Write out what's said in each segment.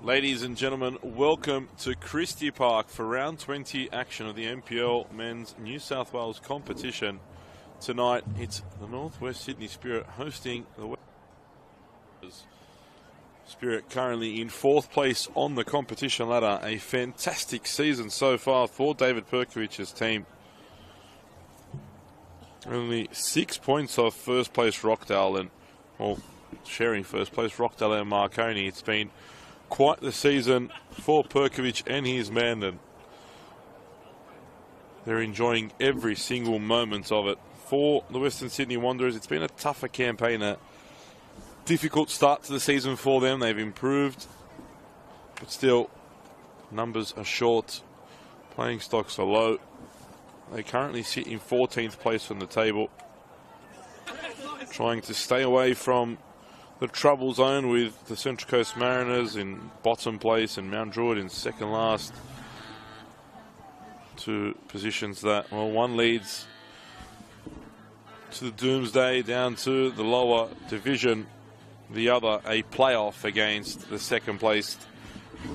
Ladies and gentlemen, welcome to Christie Park for round 20 action of the NPL Men's New South Wales competition. Tonight, it's the Northwest Sydney Spirit hosting the West. Spirit currently in 4th place on the competition ladder. A fantastic season so far for David Perkovic's team. Only 6 points off first place Rockdale and, well, sharing first place Rockdale and Marconi. It's been quite the season for Perkovic and his men, and they're enjoying every single moment of it. For the Western Sydney Wanderers, it's been a tougher campaign, a difficult start to the season for them. They've improved, but still, numbers are short, playing stocks are low. They currently sit in 14th place on the table, trying to stay away from the trouble zone with the Central Coast Mariners in bottom place and Mount Druitt in second last. Two positions that, well, one leads to the doomsday down to the lower division, the other a playoff against the second placed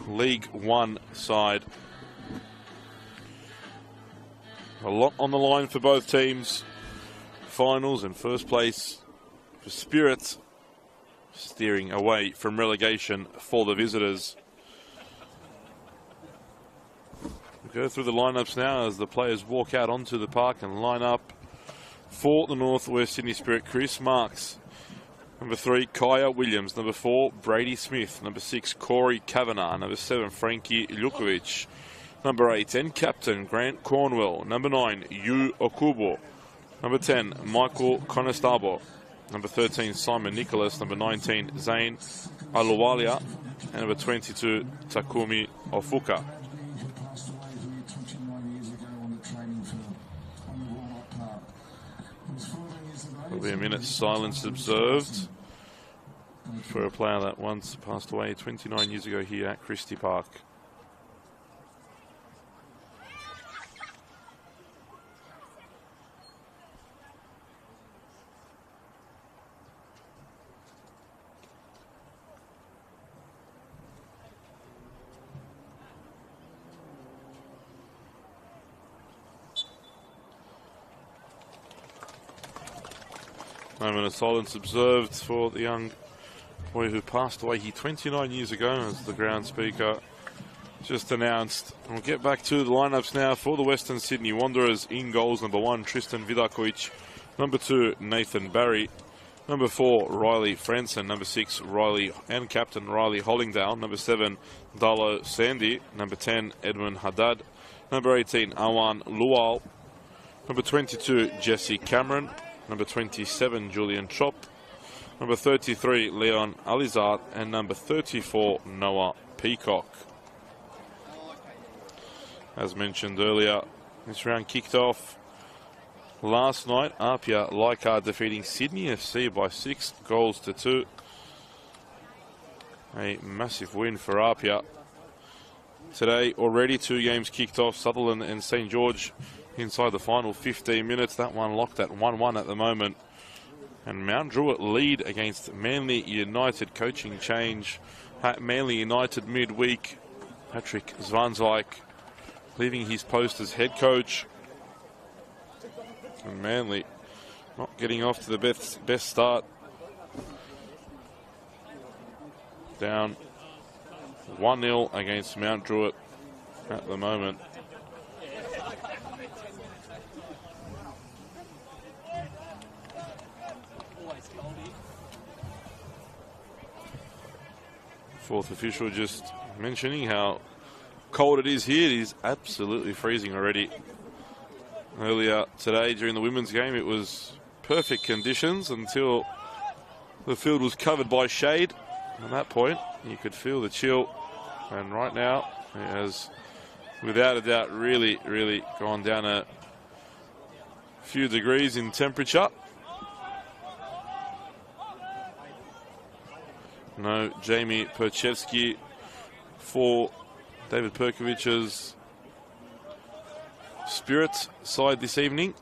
League One side. A lot on the line for both teams. Finals and first place for Spirit, steering away from relegation for the visitors. We go through the lineups now as the players walk out onto the park and line up for the Northwest Sydney Spirit. Chris Marks. Number 3, Kaya Williams. Number 4, Brady Smith. Number 6, Corey Kavanagh. Number 7, Frankie Ljukovic. Number 8, and captain Grant Cornwell. Number 9, Yu Okubo. Number 10, Michael Conestabo. Number 13, Simon Nicholas. Number 19, Zane Aluwalia. And number 22, Takumi Ofuka. There'll be a minute's silence observed for a player that once passed away 29 years ago here at Christie Park. Moment of silence observed for the young boy who passed away here 29 years ago, as the ground speaker just announced. We'll get back to the lineups now for the Western Sydney Wanderers. In goals, number 1, Tristan Vidakovic. Number 2, Nathan Barry. Number 4, Riley Franson. Number 6, Riley and captain Riley Hollingdale. Number 7, Dalo Sandy. Number 10, Edwin Haddad. Number 18, Awan Lual. Number 22, Jesse Cameron. Number 27, Julian Chop. Number 33, Leon Alizard. And number 34, Noah Peacock. As mentioned earlier, this round kicked off last night. Apia Leichhardt defeating Sydney FC by 6 goals to 2. A massive win for Apia. Today, already 2 games kicked off. Sutherland and St. George inside the final 15 minutes. That one locked at 1-1 at the moment. And Mount Druitt lead against Manly United. Coaching change at Manly United midweek. Patrick Zvanzijk leaving his post as head coach. And Manly not getting off to the best start. Down 1-0 against Mount Druitt at the moment. Fourth official just mentioning how cold it is here. It is absolutely freezing already. Earlier today during the women's game, it was perfect conditions until the field was covered by shade. At that point, you could feel the chill. And right now, it has, without a doubt, really gone down a few degrees in temperature. No Jamie Perchevsky for David Perkovic's Spirit side this evening.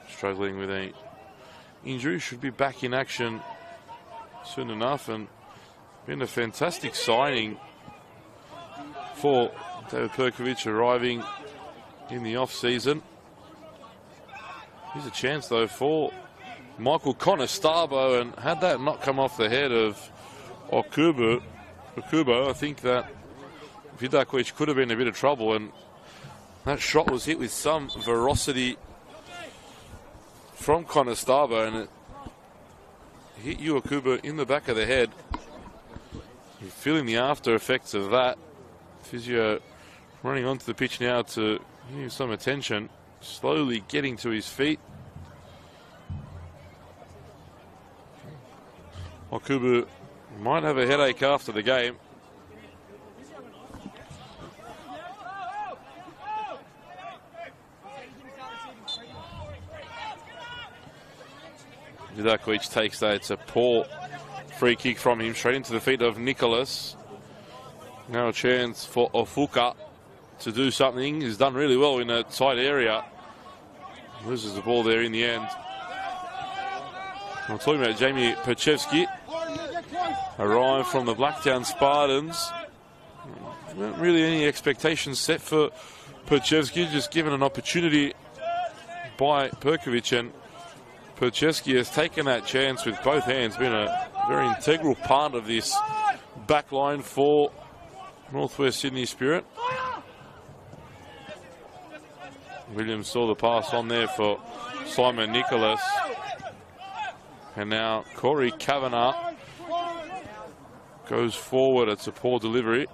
Struggling with an injury, should be back in action soon enough, and Been a fantastic signing for David Perkovic, arriving in the off-season. Here's a chance, though, for Michael Conestablo, and had that not come off the head of Okubo, I think that Vidakovic could have been in a bit of trouble, and that shot was hit with some ferocity from Conestablo, and it hit Okubo in the back of the head. You're feeling the after effects of that. Physio running onto the pitch now to give some attention, slowly getting to his feet. Okubo might have a headache after the game. Vidakovic takes that. It's a poor free kick from him, straight into the feet of Nicholas. Now a chance for Ofuka to do something. He's done really well in a tight area. Loses the ball there in the end. I'm talking about Jamie Perchevsky. Arrived from the Blacktown Spartans. Not really any expectations set for Perchevsky, just given an opportunity by Perkovic, and Perchevsky has taken that chance with both hands. Been a very integral part of this back line for Northwest Sydney Spirit. Williams saw the pass on there for Simon Nicholas. And now Corey Kavanagh goes forward. It's a poor delivery.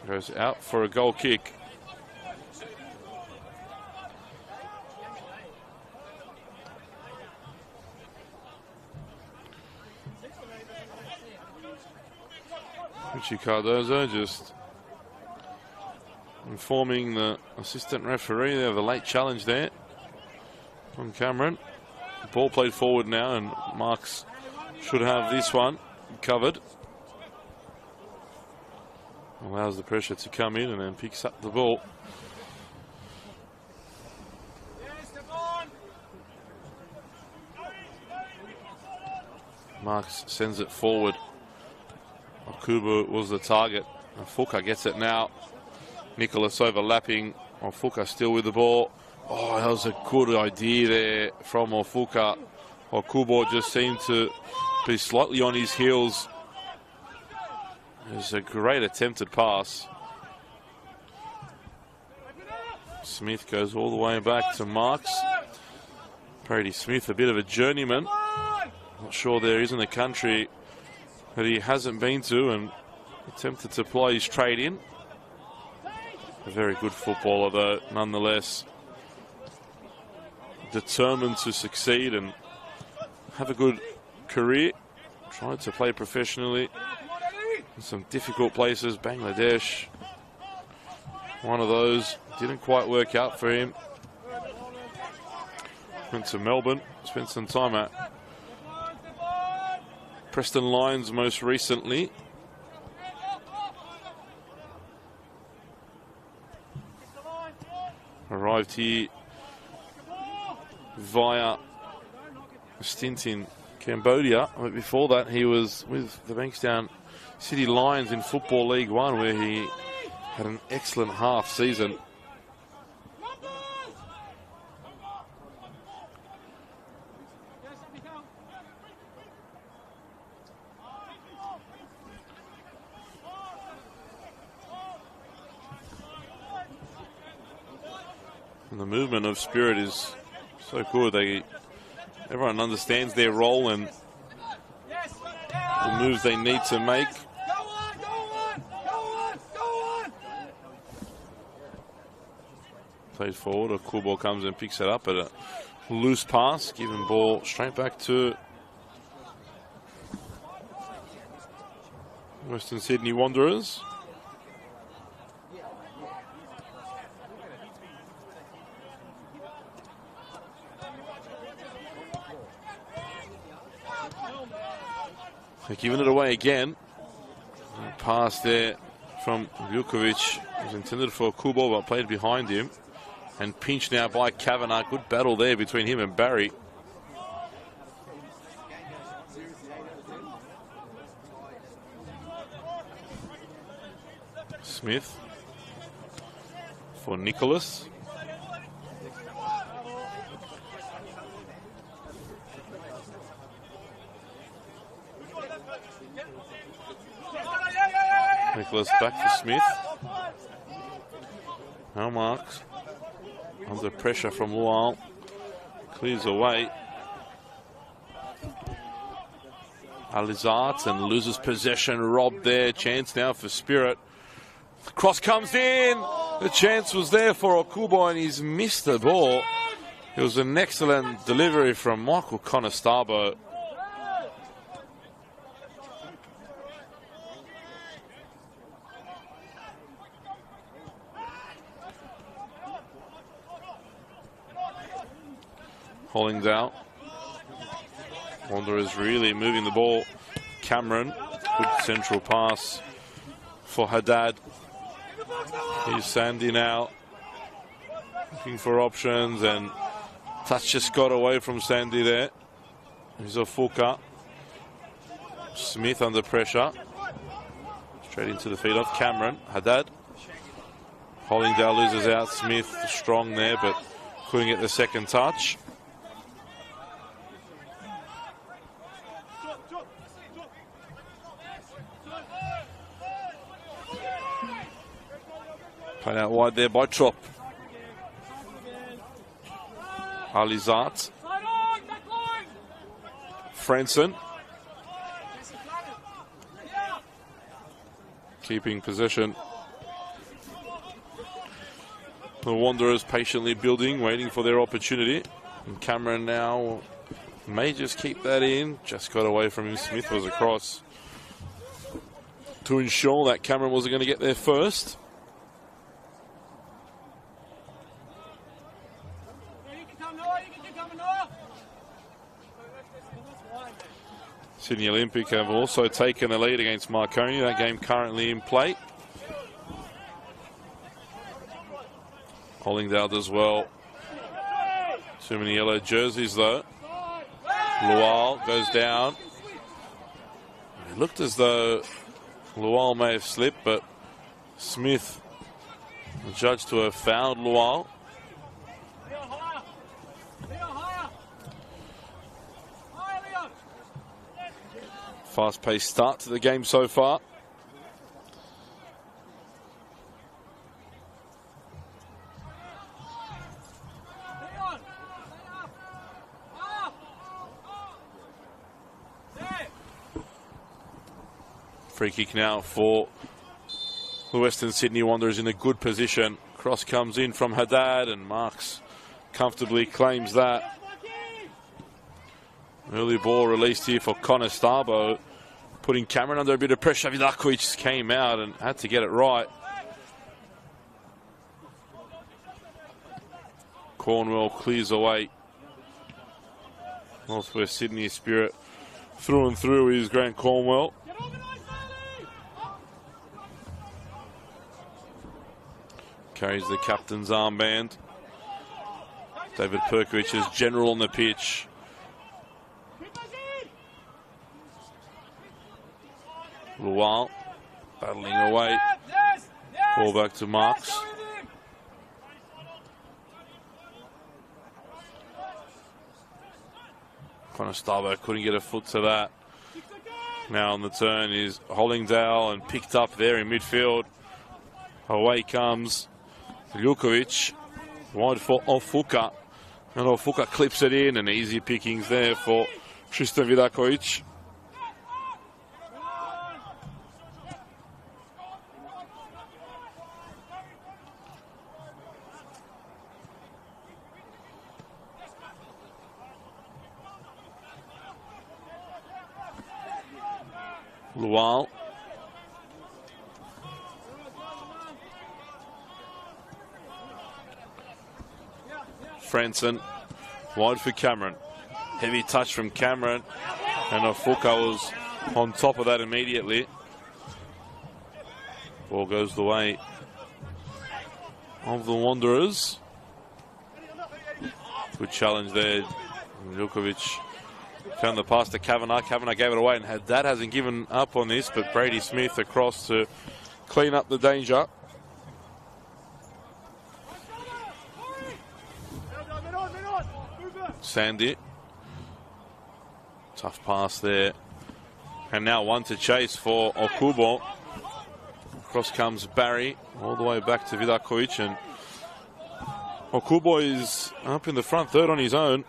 Goes out for a goal kick. Richie Cardozo just informing the assistant referee. They have a late challenge there from Cameron. Ball played forward now, and Marks should have this one covered. Allows the pressure to come in and then picks up the ball. Marks sends it forward. Okubo was the target. Ofuka gets it now. Nicholas overlapping. Ofuka still with the ball. Oh, that was a good idea there from Ofuka. Okubo just seemed to be slightly on his heels. It was a great attempted pass. Smith goes all the way back to Marks. Brady Smith, a bit of a journeyman. Not sure there is in the country that he hasn't been to, and attempted to play his trade in. A very good footballer, though, nonetheless. Determined to succeed and have a good career. Tried to play professionally in some difficult places. Bangladesh, one of those. Didn't quite work out for him. Went to Melbourne, spent some time at Preston Lions most recently. Arrived here via a stint in Cambodia. But before that, he was with the Bankstown City Lions in Football League One, where he had an excellent half season. And the movement of Spirit is so good. Everyone understands their role and the moves they need to make. Played forward. A cool ball comes and picks it up at a loose pass. Given ball straight back to Western Sydney Wanderers. They're giving it away again. Pass there from Vukovic was intended for Kubo, but played behind him. And pinched now by Kavanagh. Good battle there between him and Barry. Smith for Nicholas. Nicholas back for Smith. Now Marks under pressure from Lual. Clears away. Alizart and loses possession. Robbed there. Chance now for Spirit. The cross comes in. The chance was there for Okubo and he's missed the ball. It was an excellent delivery from Michael Conestabo. Hollingdale. Wanderers really moving the ball. Cameron, good central pass for Haddad. Here's Sandy now, looking for options, and touch just got away from Sandy there. Here's Ofuka. Smith under pressure. Straight into the feet of Cameron. Haddad. Hollingdale loses out. Smith strong there, but couldn't get the second touch. Played out wide there by Trop. Alizart. Franson. Keeping possession. The Wanderers patiently building, waiting for their opportunity. And Cameron now may just keep that in. Just got away from him. Smith was across to ensure that Cameron wasn't going to get there first. Sydney Olympic have also taken the lead against Marconi. That game currently in play. Hollingdale does well. Too many yellow jerseys though. Lual goes down. It looked as though Lual may have slipped, but Smith judged to have fouled Lual. Fast-paced start to the game so far. Free kick now for the Western Sydney Wanderers in a good position. Cross comes in from Haddad and Marks comfortably claims that. Early ball released here for Conestabo, putting Cameron under a bit of pressure. Vidakovic came out and had to get it right. Cornwell clears away. Northwest Sydney spirit through and through is Grant Cornwell. Carries the captain's armband. David Perkovic is general on the pitch. Lual battling away. Ball back to Marks. Conestabo couldn't get a foot to that. Now on the turn is Hollingdale and picked up there in midfield. Away comes Ljukovic. Wide for Ofuka. And Ofuka clips it in, and easy pickings there for Tristan Vidakovic. Lual. Franson. Wide for Cameron. Heavy touch from Cameron. And Ofuka was on top of that immediately. Ball goes the way of the Wanderers. Good challenge there. Ljukovic found the pass to Kavanagh. Kavanagh gave it away, and that hasn't given up on this, but Brady Smith across to clean up the danger. Sandy. Tough pass there. And now one to chase for Okubo. Across comes Barry, all the way back to Vidakovic. And Okubo is up in the front third on his own.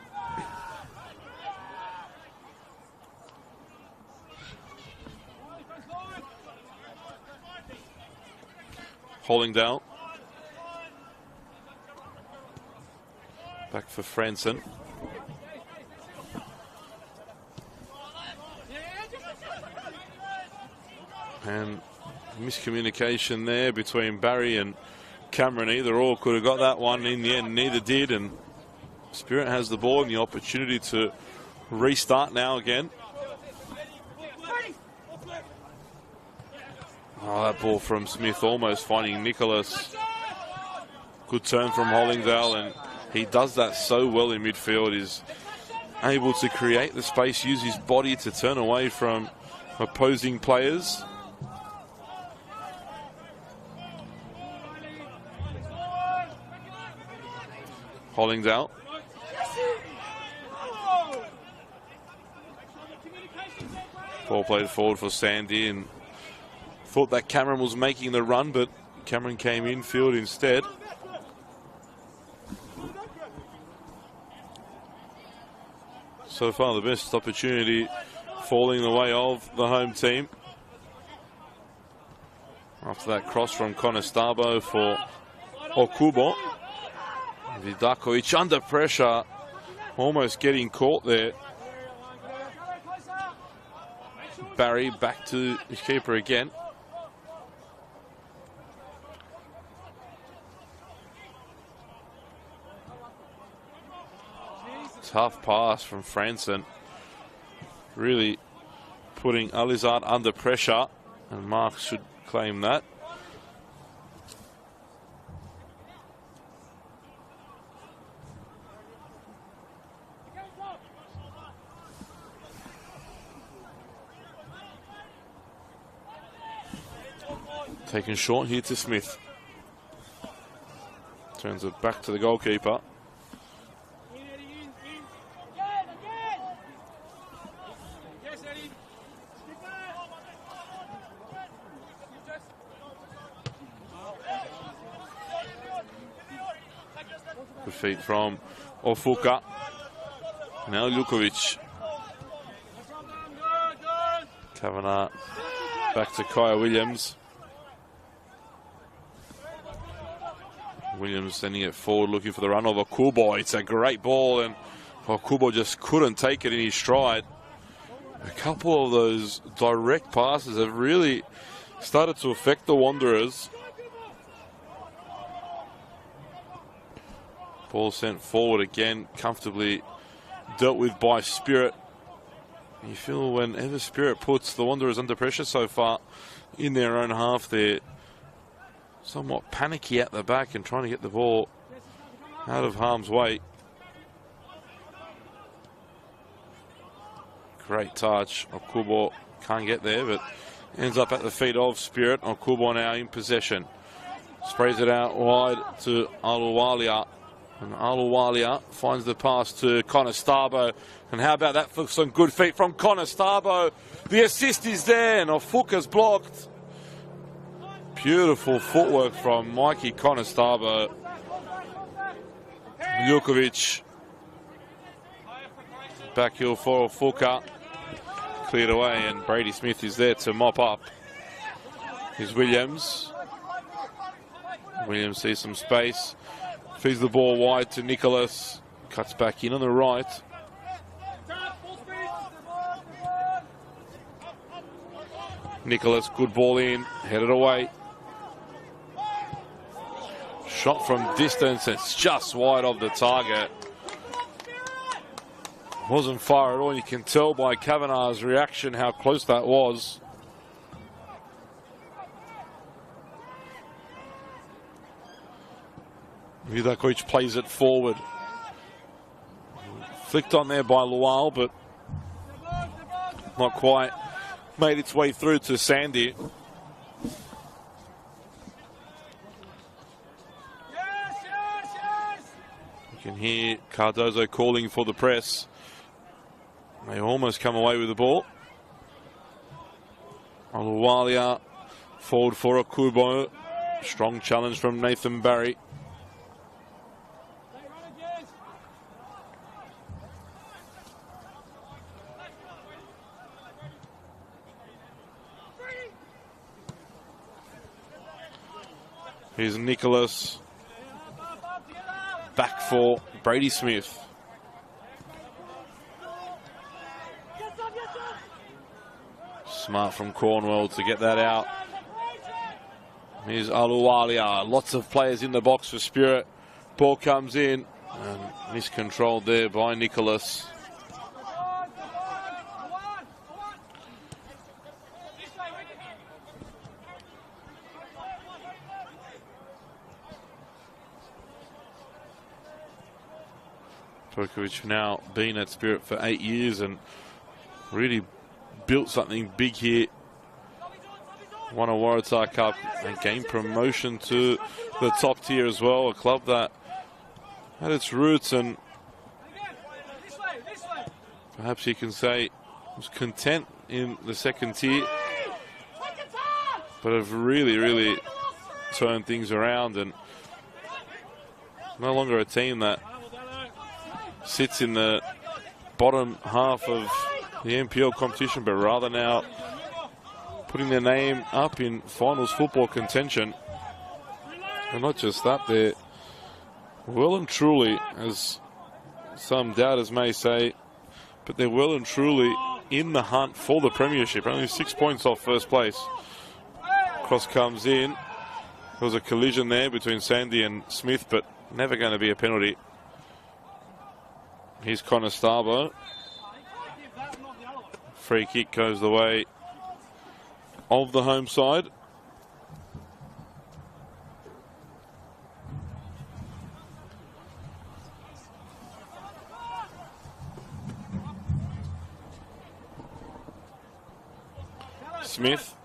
Hollingdale. Back for Franson. And miscommunication there between Barry and Cameron. Either or could have got that one. In the end, neither did. And Spirit has the ball and the opportunity to restart now again. Oh, that ball from Smith almost finding Nicholas. Good turn from Hollingdale, and he does that so well in midfield. He's able to create the space, use his body to turn away from opposing players. Hollingdale. Ball played forward for Sandy, and thought that Cameron was making the run, but Cameron came infield instead. So far, the best opportunity falling the way of the home team. After that cross from Konestabo for Okubo. Vidakovic under pressure, almost getting caught there. Barry back to his keeper again. Tough pass from Franson. Really putting Alizard under pressure, and Mark should claim that. Taken short here to Smith. Turns it back to the goalkeeper. Good feet from Ofuka. Now Lukovic. Kavanagh back to Kaya Williams. Williams sending it forward, looking for the run of Okubo. It's a great ball, and Okubo just couldn't take it in his stride. A couple of those direct passes have really started to affect the Wanderers. Ball sent forward again, comfortably dealt with by Spirit. You feel whenever Spirit puts the Wanderers under pressure so far in their own half, they're somewhat panicky at the back and trying to get the ball out of harm's way. Great touch. Okubo can't get there, but ends up at the feet of Spirit. Okubo now in possession. Sprays it out wide to Aluwalia. And Aluwalia finds the pass to Konestabo. And how about that for some good feet from Konestabo? The assist is there, and Ofuka's blocked. Beautiful footwork from Mikey Konestabo. Jukovic. Back heel for Ofuka. Cleared away, and Brady Smith is there to mop up. Here's Williams. Williams sees some space. Feeds the ball wide to Nicholas. Cuts back in on the right. Nicholas, good ball in. Headed away. Shot from distance. It's just wide of the target. Wasn't far at all. You can tell by Kavanagh's reaction how close that was. Vidakovic plays it forward. Flicked on there by Lual, but not quite made its way through to Sandy. can hear Cardozo calling for the press. They almost come away with the ball. Aluwalia forward for a Kubo. Strong challenge from Nathan Barry. Here's Nicholas. Back for Brady Smith. Smart from Cornwell to get that out. Here's Aluwalia. Lots of players in the box for Spirit. Ball comes in and miscontrolled there by Nicholas. Perkovic now been at Spirit for 8 years and really built something big here. Won a Waratah Cup and gained promotion to the top tier as well. A club that had its roots and perhaps you can say was content in the second tier, but have really turned things around and no longer a team that sits in the bottom half of the NPL competition, but rather now putting their name up in finals football contention. And not just that, they're well and truly, as some doubters may say, but they're well and truly in the hunt for the premiership. Only 6 points off first place. Cross comes in. There was a collision there between Sandy and Smith, but never going to be a penalty. Here's Connor Starbo. Free kick goes the way of the home side. Smith.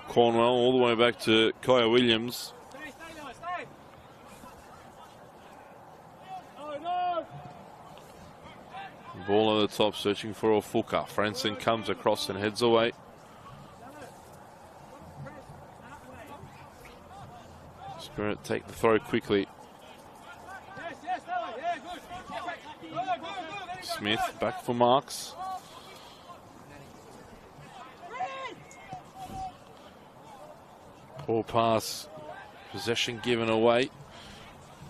Cornwell all the way back to Kaya Williams. Ball at the top, searching for Ofuka. Franson comes across and heads away. Spirit take the throw quickly. Smith back for Marks. Poor pass. Possession given away.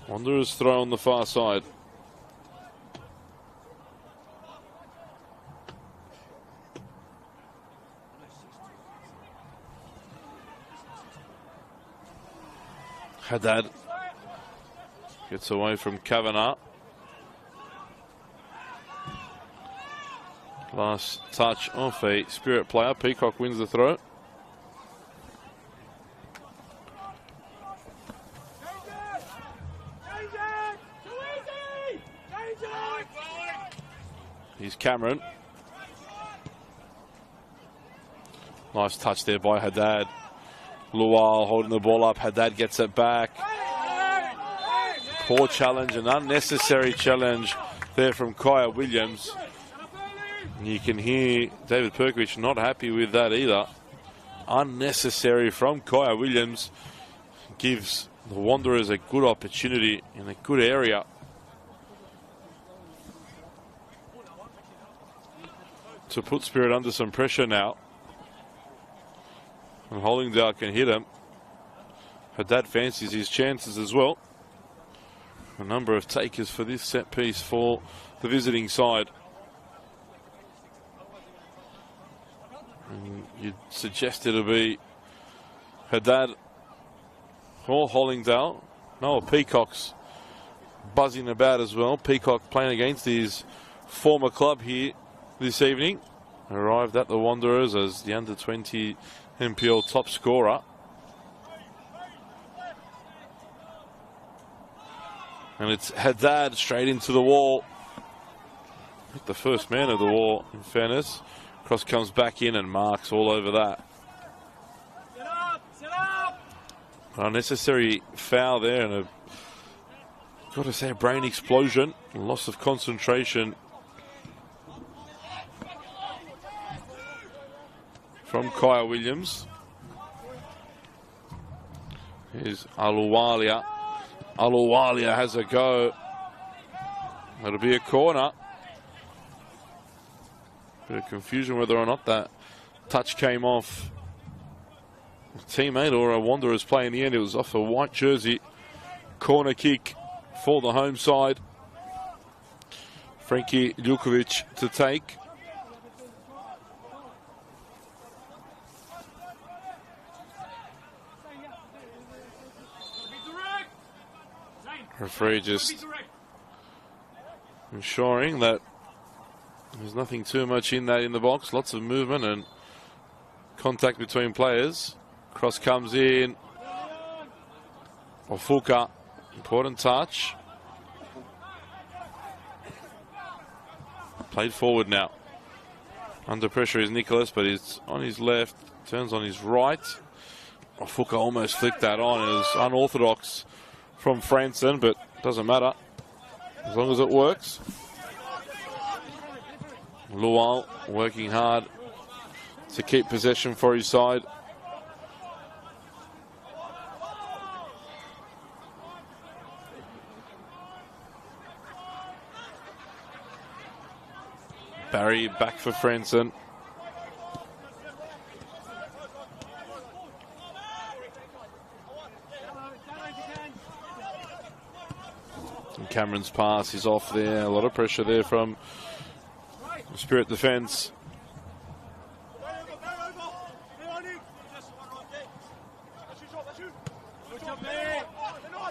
Wanderers throw on the far side. Haddad gets away from Kavanagh. Last touch off a Spirit player. Peacock wins the throw. Here's Cameron. Nice touch there by Haddad. Lual holding the ball up. Haddad gets it back. Poor challenge, an unnecessary challenge there from Kaya Williams. And you can hear David Perkovic not happy with that either. Unnecessary from Kaya Williams. Gives the Wanderers a good opportunity in a good area. To put Spirit under some pressure now. And Hollingdale can hit him. Haddad fancies his chances as well. A number of takers for this set piece for the visiting side. And you'd suggest it'll be Haddad or Hollingdale. No, Peacock's buzzing about as well. Peacock playing against his former club here this evening. Arrived at the Wanderers as the under-20 NPL top scorer. And it's Haddad straight into the wall. I think the first man of the wall, in fairness. Cross comes back in and Marks all over that. Unnecessary foul there and got to say a brain explosion, loss of concentration from Kaya Williams. Here's Aluwalia. Aluwalia has a go. It'll be a corner. Bit of confusion whether or not that touch came off a teammate or a Wanderers play in the end. It was off a white jersey. Corner kick for the home side. Frankie Ljukovic to take. Referee just ensuring that there's nothing too much in the box. Lots of movement and contact between players. Cross comes in. Ofuka, important touch. Played forward now. Under pressure is Nicholas, but he's on his left. Turns on his right. Ofuka almost flicked that on. It was unorthodox from Franson, but doesn't matter as long as it works. Lual working hard to keep possession for his side. Barry back for Franson. And Cameron's pass is off there. A lot of pressure there from Spirit defence.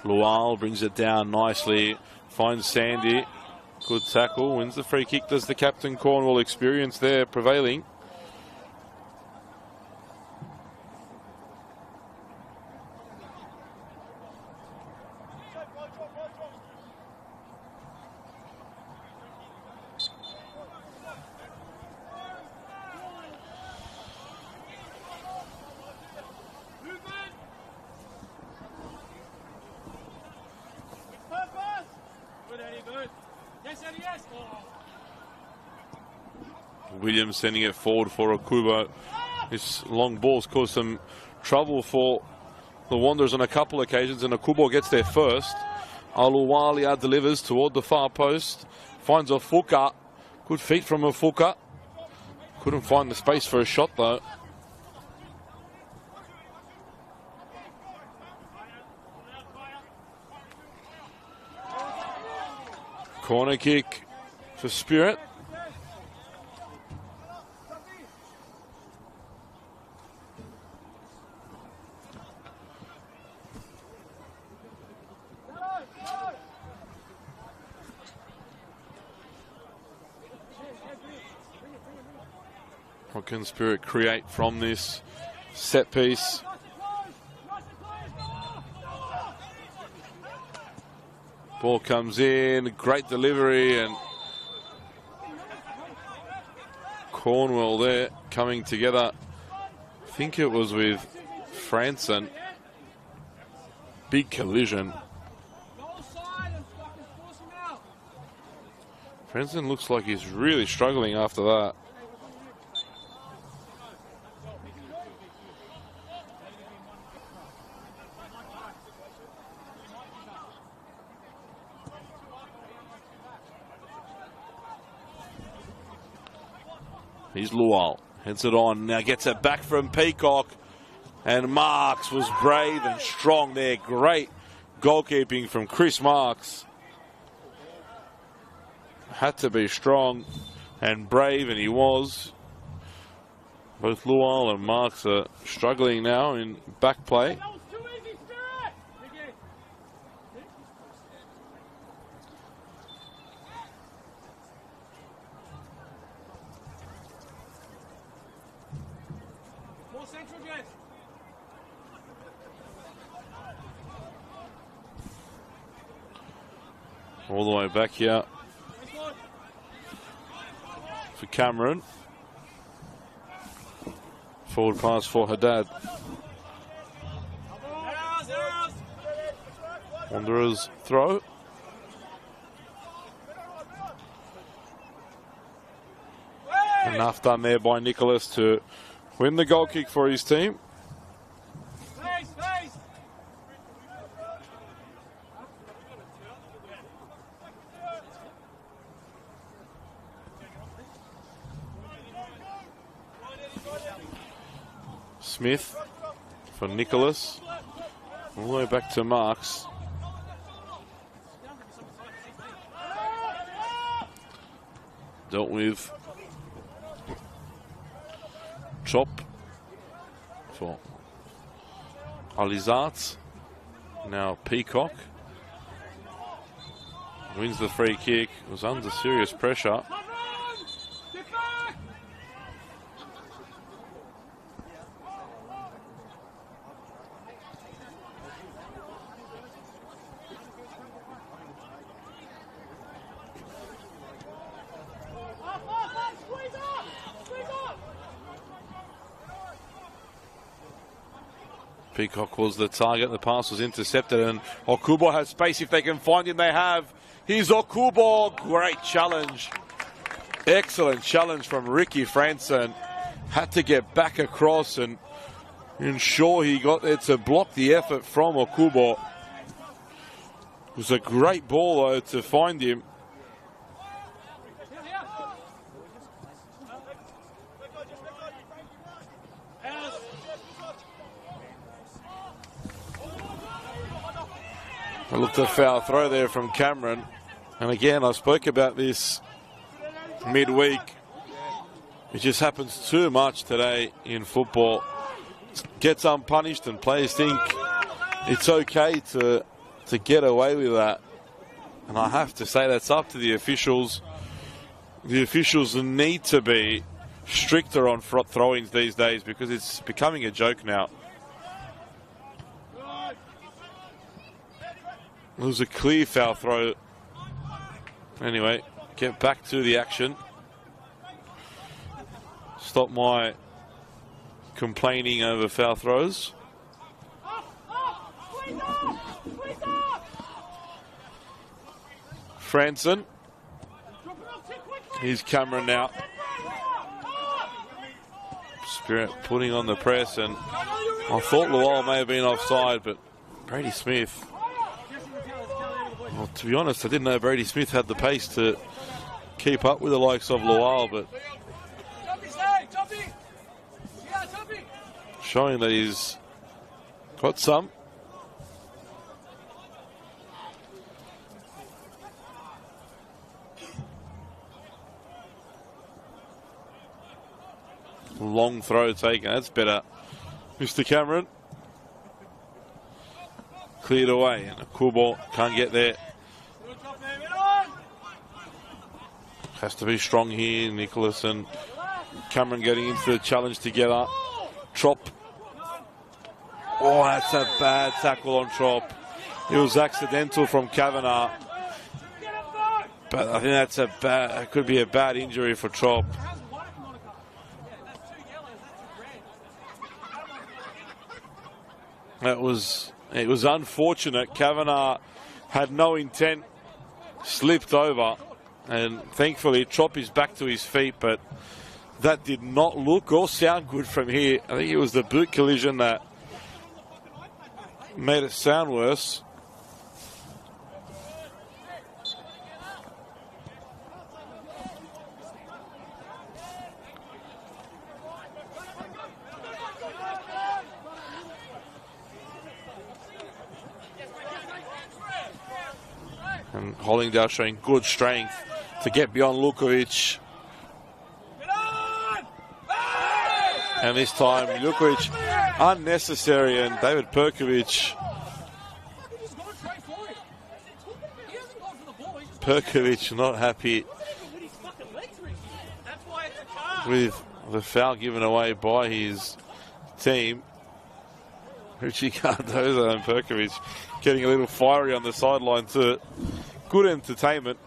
Lual brings it down nicely. Finds Sandy. Good tackle. Wins the free kick. Does the captain Cornwall experience there prevailing? Williams sending it forward for Okubo. This long ball's caused some trouble for the Wanderers on a couple of occasions, and Okubo gets there first. Aluwalia delivers toward the far post. Finds Ofuka. Good feet from Ofuka. Couldn't find the space for a shot though. Corner kick for Spirit. What can Spirit create from this set piece? Ball comes in, great delivery, and Cornwall there coming together. I think it was with Franson. Big collision. Franson looks like he's really struggling after that. Here's Lual, heads it on, now gets it back from Peacock, and Marks was brave and strong there. Great goalkeeping from Chris Marks. Had to be strong and brave, and he was. Both Lual and Marks are struggling now in back play. All the way back here for Cameron. Forward pass for Haddad. Wanderers throw. Enough done there by Nicholas to win the goal kick for his team. Smith for Nicholas. All the way back to Marks. Dealt with. Chop for Alizat. Now Peacock wins the free kick. Was under serious pressure. Peacock was the target. The pass was intercepted, and Okubo has space if they can find him. They have. Here's Okubo. Great challenge. Excellent challenge from Ricky Franson. Had to get back across and ensure he got there to block the effort from Okubo. It was a great ball, though, to find him. I looked at a foul throw there from Cameron. And again, I spoke about this midweek. It just happens too much today in football. Gets unpunished and players think it's okay to get away with that. And I have to say that's up to the officials. The officials need to be stricter on throw-ins these days because it's becoming a joke now. It was a clear foul throw. Anyway, get back to the action. Stop my complaining over foul throws. Franson. Here's Cameron now. Spirit putting on the press, and I thought Lual may have been offside, but Brady Smith. Well, to be honest, I didn't know Brady Smith had the pace to keep up with the likes of Lual, but showing that he's got some. Long throw taken. That's better. Mr. Cameron. Cleared away, and Akubo can't get there. Has to be strong here. Nicholas and Cameron getting into the challenge together. Trop. Oh, that's a bad tackle on Trop. It was accidental from Kavanagh. But I think that's that could be a bad injury for Trop. It was unfortunate. Kavanagh had no intent, slipped over, and thankfully Trop is back to his feet, but that did not look or sound good from here. I think it was the boot collision that made it sound worse. And Hollingdale showing good strength to get beyond Lukovic. And this time, Lukovic unnecessary, and David Perkovic. Perkovic not happy with the foul given away by his team. Richie Cardozo and Perkovic getting a little fiery on the sideline too. Good entertainment.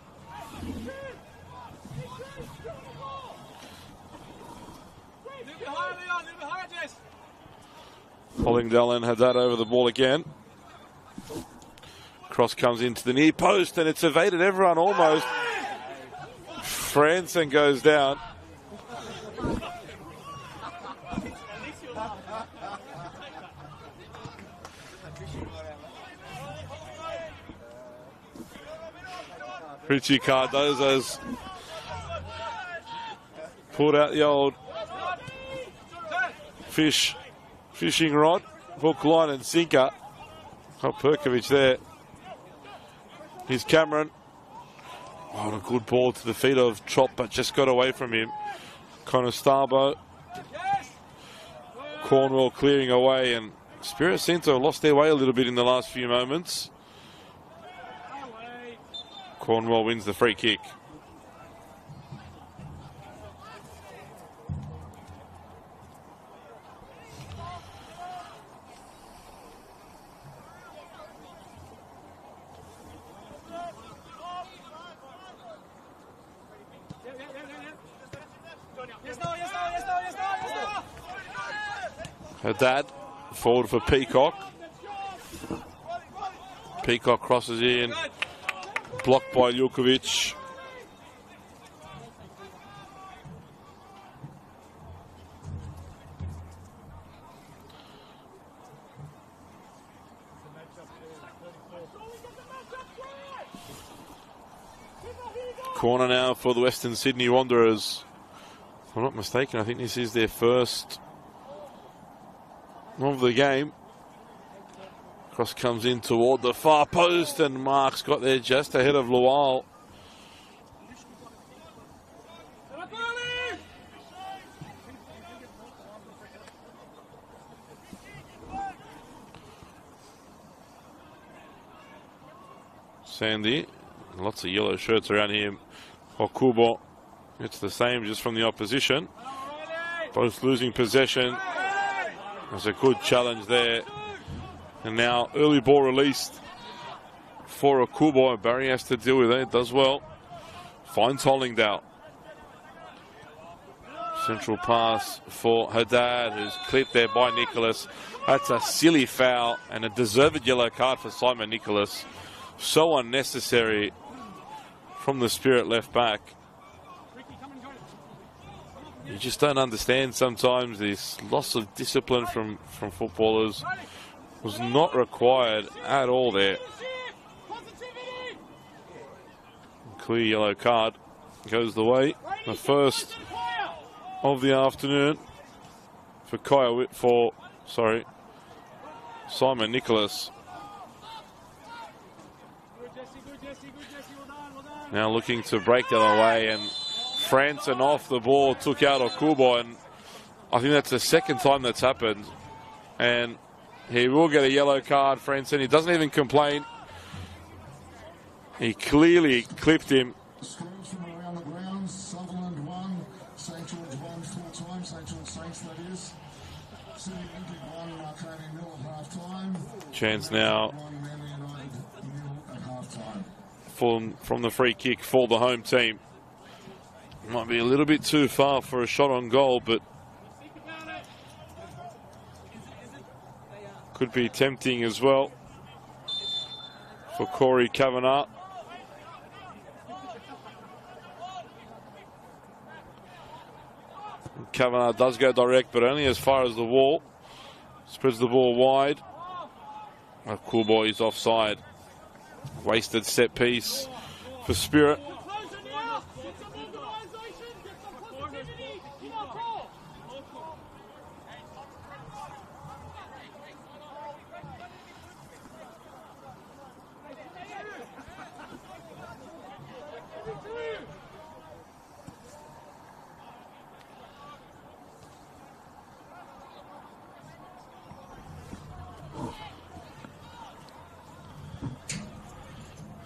Hollingdale and Haddad over the ball again. Cross comes into the near post and it's evaded everyone almost. Franson goes down. Richie Cardozo's pulled out the old fishing rod, hook, line and sinker. Oh, Perkovic there. Here's Cameron. Oh, and a good ball to the feet of Chop, but just got away from him. Connor Starbo. Cornwell clearing away, and Spirit seem to have lost their way a little bit in the last few moments. Cornwell wins the free kick. Haddad forward for Peacock. Peacock crosses in. Blocked by Ljukovic. Corner now for the Western Sydney Wanderers. If I'm not mistaken, I think this is their first of the game. Cross comes in toward the far post and Mark's got there just ahead of Lual. Sandy, lots of yellow shirts around him. Okubo, it's the same just from the opposition. Both losing possession. There's a good challenge there. And now early ball released for Okubo. Barry has to deal with it. Does well. Finds Hollingdale. Central pass for Haddad, who's clipped there by Nicholas. That's a silly foul and a deserved yellow card for Simon Nicholas. So unnecessary from the Spirit left back. You just don't understand sometimes this loss of discipline from footballers. Was not required at all there. Clear yellow card goes the way. The first of the afternoon for Simon Nicholas. Now looking to break the other way, and Franson off the ball took out Okubo, and I think that's the second time that's happened. And he will get a yellow card, Franson. He doesn't even complain. He clearly clipped him. Scores from around the grounds. Sutherland 1, St George 1 full time. St George Saints, that is. Sydney Olympic 1, Marconi nil at half time. Chance now 1, Manly United nil at half time. From the free kick for the home team. Might be a little bit too far for a shot on goal, but could be tempting as well for Corey Kavanagh. Kavanagh does go direct, but only as far as the wall. Spreads the ball wide. A cool boy is offside. Wasted set piece for Spirit.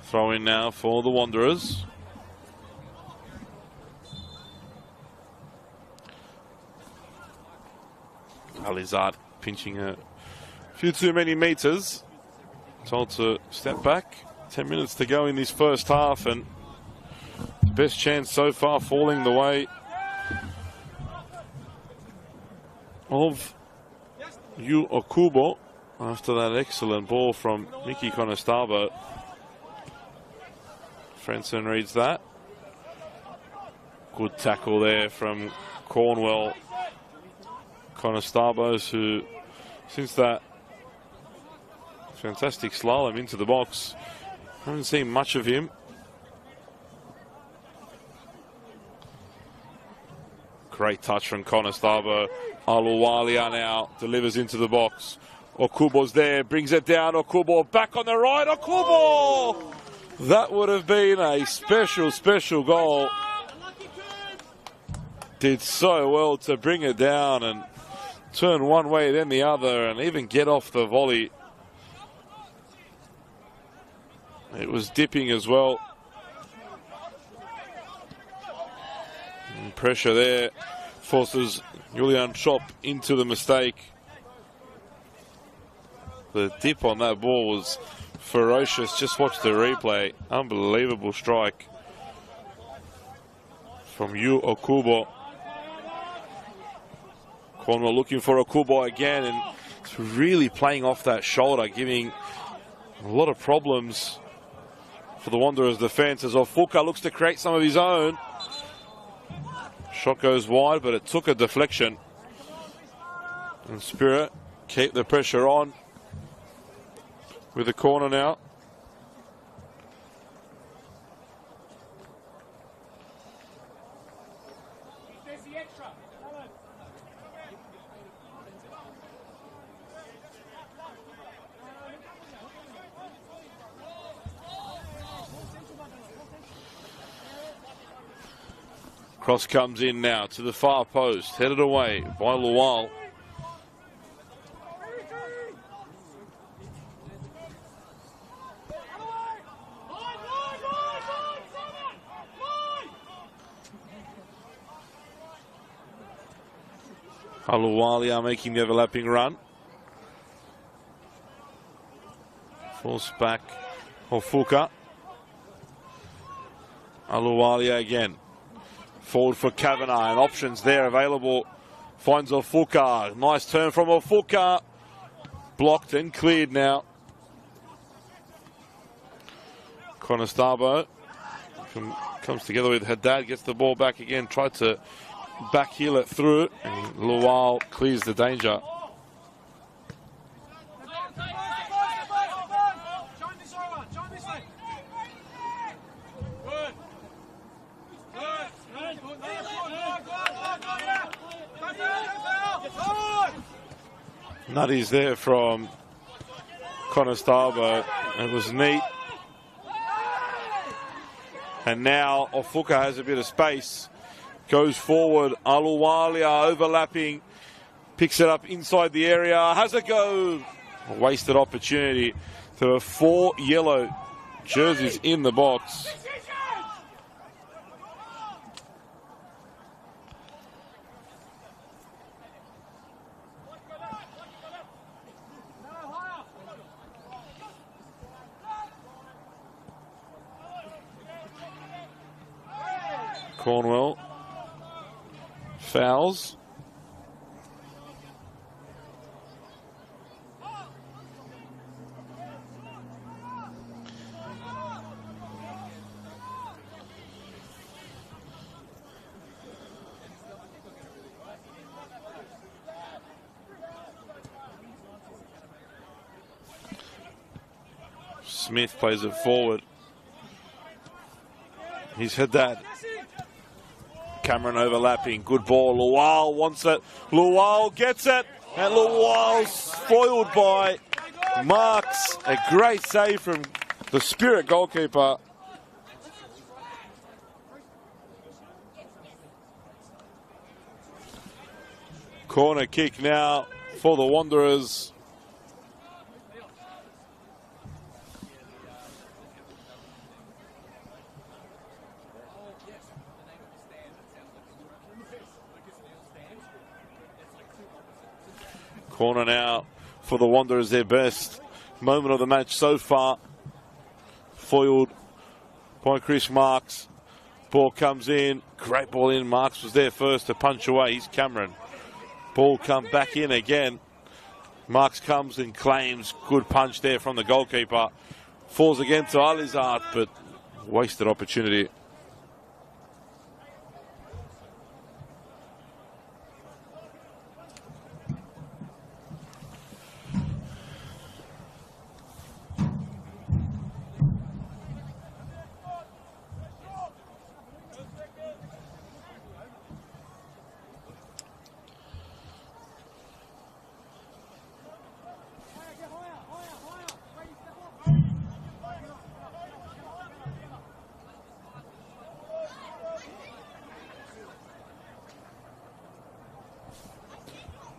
Throw in now for the Wanderers. Alizard pinching a few too many meters. Told to step back. 10 minutes to go in this first half, and best chance so far falling the way of Yu Okubo after that excellent ball from Mickey Conestabo. Frenson reads that. Good tackle there from Cornwell. Conestabos, who since that fantastic slalom into the box, haven't seen much of him. Great touch from Conestabo. Aluwalia now delivers into the box. Okubo's there, brings it down. Okubo back on the right. Okubo! That would have been a special goal. Did so well to bring it down and turn one way then the other and even get off the volley. It was dipping as well. And pressure there forces Julian Schopp into the mistake. The dip on that ball was ferocious. Just watch the replay. Unbelievable strike from Yu Okubo. Cornwell looking for Okubo again, and it's really playing off that shoulder, giving a lot of problems for the Wanderers defence as Ofuka looks to create some of his own. Shot goes wide, but it took a deflection. And Spirit keep the pressure on with the corner now. Cross comes in now to the far post, headed away by Lual. Aluwalia making the overlapping run. Falls back Ofuka. Aluwalia again. Forward for Kavanagh, and options there available. Finds Ofuka. Nice turn from Ofuka. Blocked and cleared now. Conestabo comes together with Haddad, gets the ball back again, tried to back heel it through, and Lual clears the danger. Nutty's there from Conestabo. It was neat. And now Ofuka has a bit of space. Goes forward. Aluwalia overlapping. Picks it up inside the area. Has a go. A wasted opportunity. There are 4 yellow jerseys in the box. Cornwell fouls. Smith plays it forward. He's had that. Cameron overlapping. Good ball. Lual wants it. Lual gets it. And Lual's foiled by Marks. A great save from the Spirit goalkeeper. Corner kick now for the Wanderers. Corner now for the Wanderers, their best moment of the match so far. Foiled by Chris Marks. Ball comes in. Great ball in. Marks was there first to punch away. He's Cameron. Ball come back in again. Marks comes and claims. Good punch there from the goalkeeper. Falls again to Alizard, but wasted opportunity.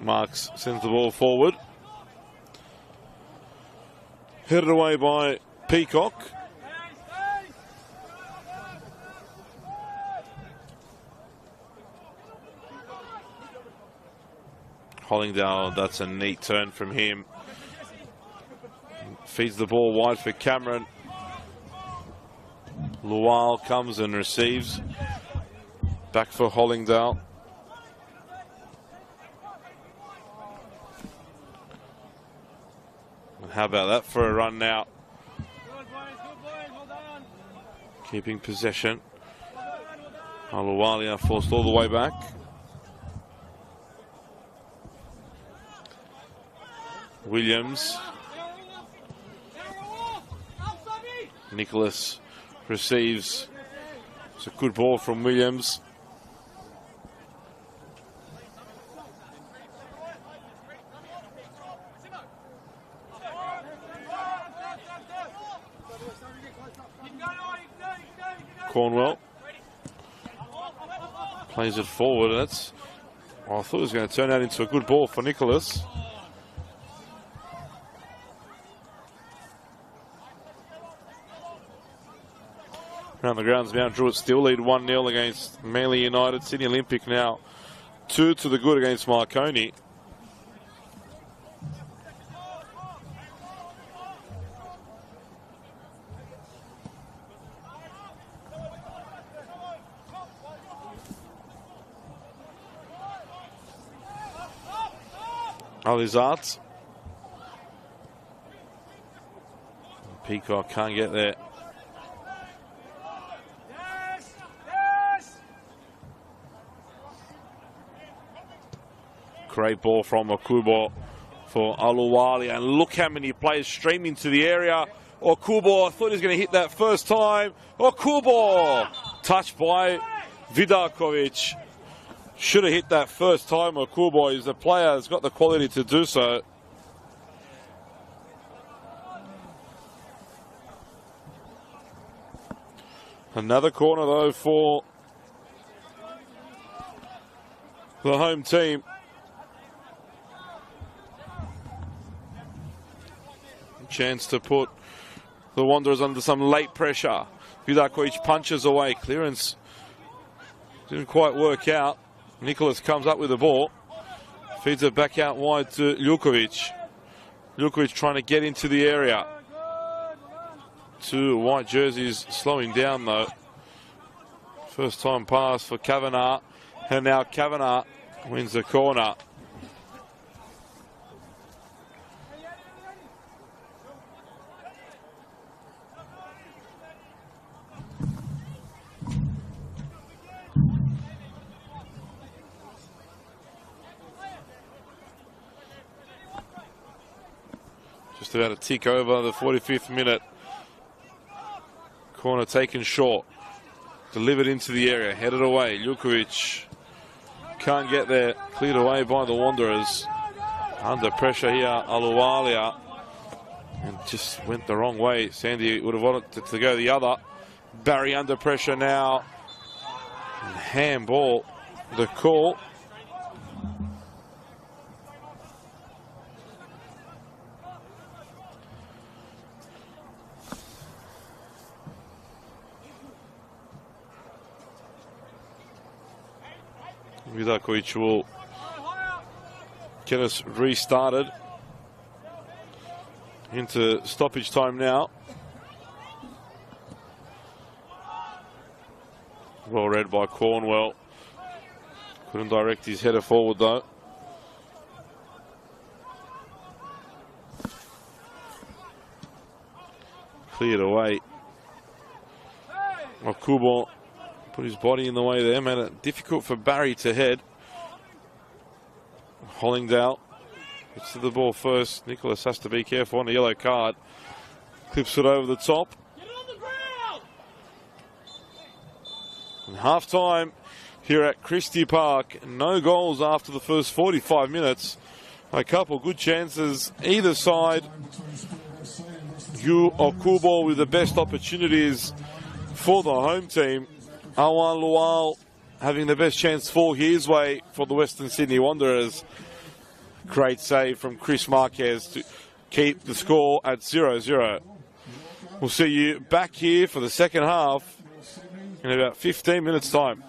Marks sends the ball forward. Headed away by Peacock. Hollingdale, that's a neat turn from him. Feeds the ball wide for Cameron. Lual comes and receives. Back for Hollingdale. How about that for a run now? Keeping possession. Aluwalia forced all the way back. Williams. Nicholas receives. It's a good ball from Williams. Cornwell plays it forward. That's, well, I thought it was going to turn out into a good ball for Nicholas. Around the grounds, Mount Druitt still lead 1-0 against Manly United. Sydney Olympic now 2 to the good against Marconi. Alizard. Peacock can't get there. Great ball from Okubo for Aluwali, and look how many players stream into the area. Okubo, I thought he was going to hit that first time. Okubo, touched by Vidakovic. Should have hit that first time. Okubo is a player that's got the quality to do so. Another corner though for the home team. Chance to put the Wanderers under some late pressure. Vidakovic punches away. Clearance didn't quite work out. Nicholas comes up with the ball. Feeds it back out wide to Ljukovic. Ljukovic trying to get into the area. Two white jerseys slowing down though. First time pass for Kavanagh. And now Kavanagh wins the corner. Just about to tick over the 45th minute. Corner taken short. Delivered into the area. Headed away. Ljukovic can't get there. Cleared away by the Wanderers. Under pressure here, Aluwalia. And just went the wrong way. Sandy would have wanted to go the other. Barry under pressure now. And handball. The call. Vidakovic will get us restarted into stoppage time now. Well read by Cornwell. Couldn't direct his header forward though. cleared away. Well, Kubo put his body in the way there, made it difficult for Barry to head. Hollingdale gets to the ball first. Nicholas has to be careful on a yellow card. Clips it over the top. And half time here at Christie Park. No goals after the first 45 minutes. A couple good chances either side. You or Kubo with the best opportunities for the home team. Awan Lual having the best chance fall his way for the Western Sydney Wanderers. Great save from Chris Marquez to keep the score at 0-0. We'll see you back here for the second half in about 15 minutes' time.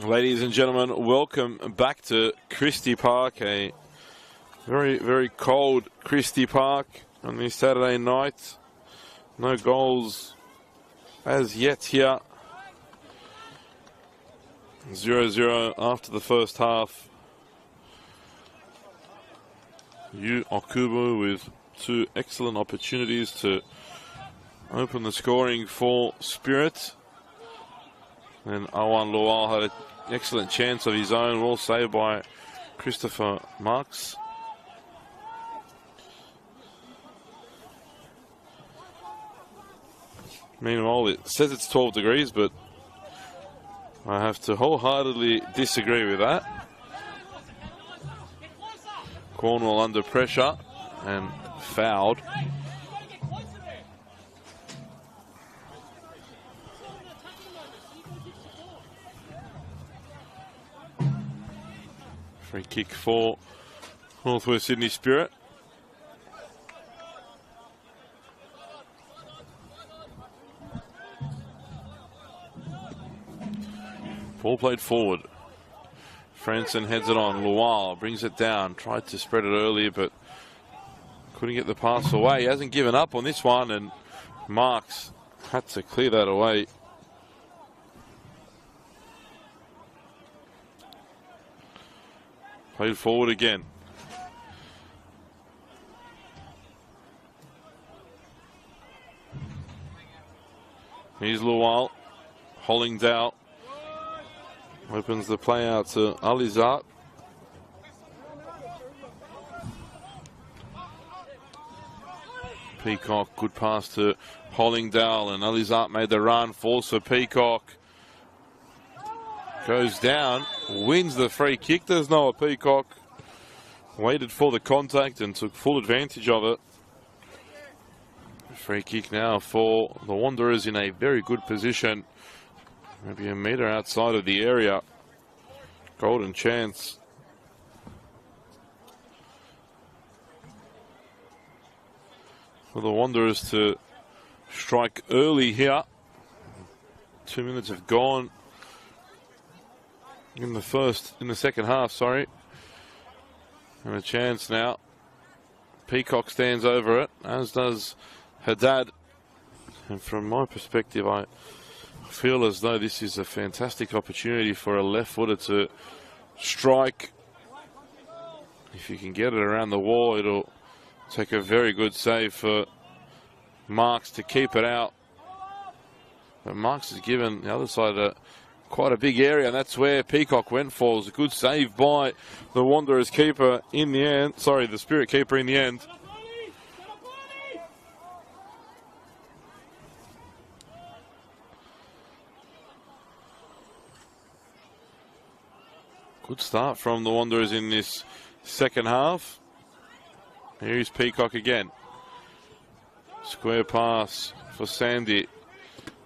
Ladies and gentlemen, welcome back to Christie Park, a very, very cold Christie Park on this Saturday night. No goals as yet here. 0-0 after the first half. Yu Okubo with two excellent opportunities to open the scoring for Spirit. And Awan Lual had an excellent chance of his own, well saved by Christopher Marks. Meanwhile, it says it's 12 degrees, but I have to wholeheartedly disagree with that. Cornwall under pressure and fouled. Free kick for Northwest Sydney Spirit. Ball played forward. Franson heads it on. Lual brings it down. Tried to spread it earlier, but couldn't get the pass away. He hasn't given up on this one, and Marks had to clear that away. Played forward again. Here's Lual. Hollingdale opens the play out to Alizat. Peacock, good pass to Hollingdale, and Alizat made the run. Falls for Peacock. Goes down, wins the free kick. There's Noah Peacock. Waited for the contact and took full advantage of it. Free kick now for the Wanderers in a very good position. Maybe a metre outside of the area. Golden chance. For the Wanderers to strike early here. 2 minutes have gone in the second half, sorry. And a chance now. Peacock stands over it, as does Haddad. And from my perspective, I feel as though this is a fantastic opportunity for a left-footer to strike. If you can get it around the wall, it'll take a very good save for Marks to keep it out. But Marks has given the other side quite a big area, and that's where Peacock went for. It was a good save by the Wanderers keeper in the end. Sorry, the Spirit keeper in the end. Good start from the Wanderers in this second half. Here's Peacock again. Square pass for Sandy.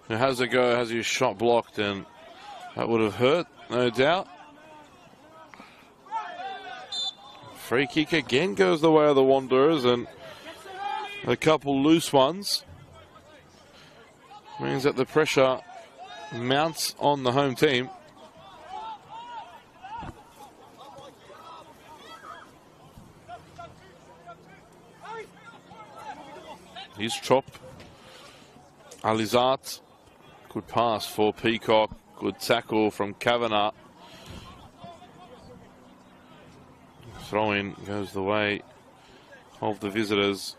Who has a go, has his shot blocked, and that would have hurt, no doubt. Free kick again goes the way of the Wanderers, and a couple loose ones. Means that the pressure mounts on the home team. Here's Chop. Alizat. Good pass for Peacock. Good tackle from Kavanagh. Throw in goes the way of the visitors.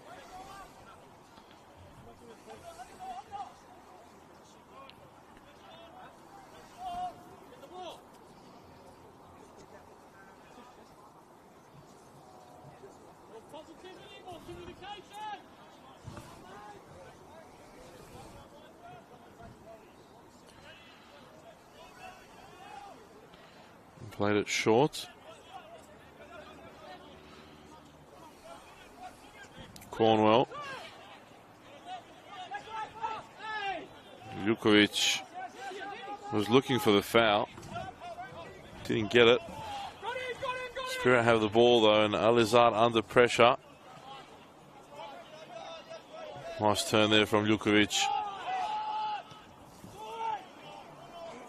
Played it short. Cornwell. Jukovic was looking for the foul. Didn't get it. Spirit have the ball though, and Alizat under pressure. Nice turn there from Jukovic.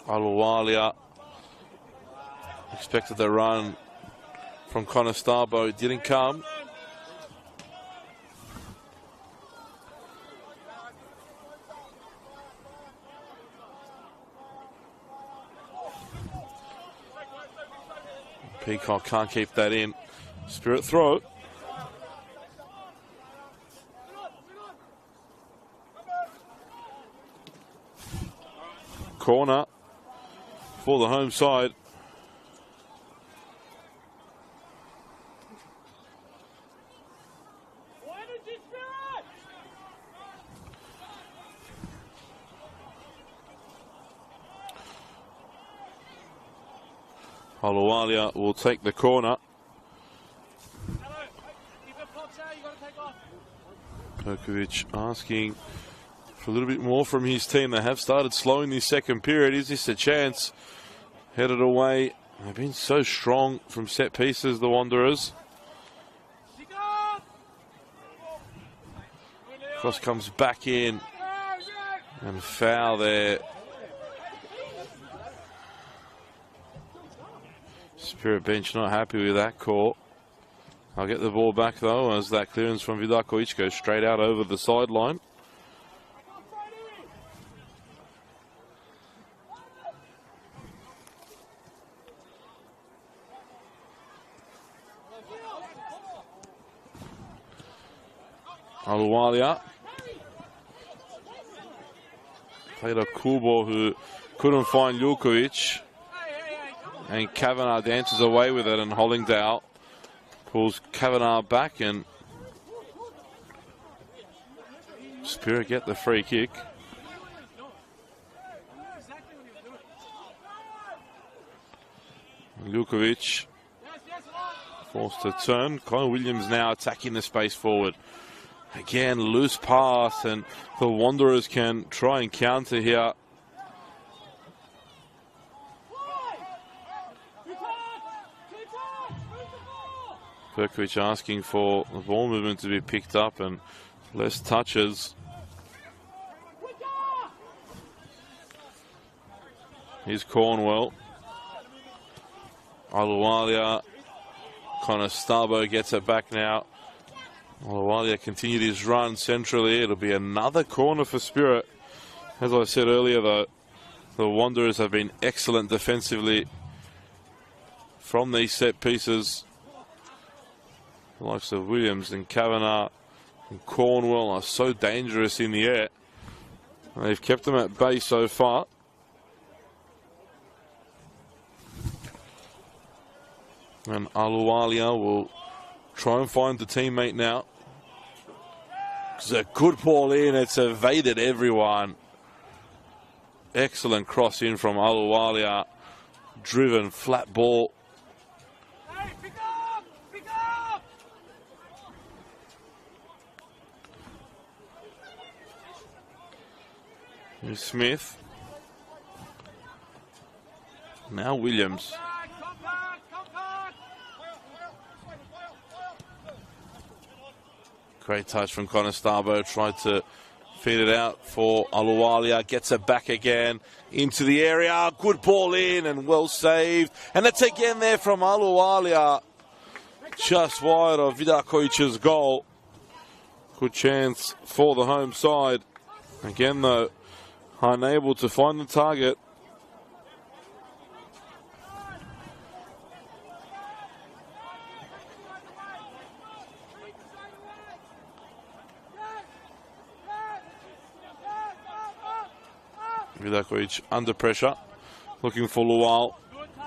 Aluwalia Expected the run from Connor Starbo. It didn't come. Peacock can't keep that in. Spirit throw. Corner for the home side. Holuwalia will take the corner. Perkovic asking for a little bit more from his team. They have started slow in the second period. Is this a chance? Headed away. They've been so strong from set pieces, the Wanderers. Cross comes back in. And foul there. Spirit bench not happy with that call. I'll get the ball back though as that clearance from Vidakovic goes straight out over the sideline. Aluwalia played a cool ball who couldn't find Ljulkovic. And Kavanagh dances away with it, and Hollingdale pulls Kavanagh back, and Spirit get the free kick. Ljulkovic forced to turn. Kyle Williams now attacking the space forward. Again, loose pass, and the Wanderers can try and counter here. Perkovic asking for the ball movement to be picked up and less touches. Here's Cornwell. Aluwalia. Connor Starbo gets it back now. Aluwalia continued his run centrally. It'll be another corner for Spirit. As I said earlier, though, the Wanderers have been excellent defensively from these set pieces. The likes of Williams and Kavanagh and Cornwell are so dangerous in the air. And they've kept them at bay so far. And Aluwalia will try and find the teammate now. It's a good ball in. It's evaded everyone. Excellent cross in from Aluwalia. Driven flat ball. Here's Smith. Now Williams. Great touch from Connor Starbo. Tried to feed it out for Aluwalia. Gets it back again into the area. Good ball in and well saved. And it's again there from Aluwalia. Just wide of Vidakovic's goal. Good chance for the home side. Again though, unable to find the target. Vidakovic under pressure, looking for Lual.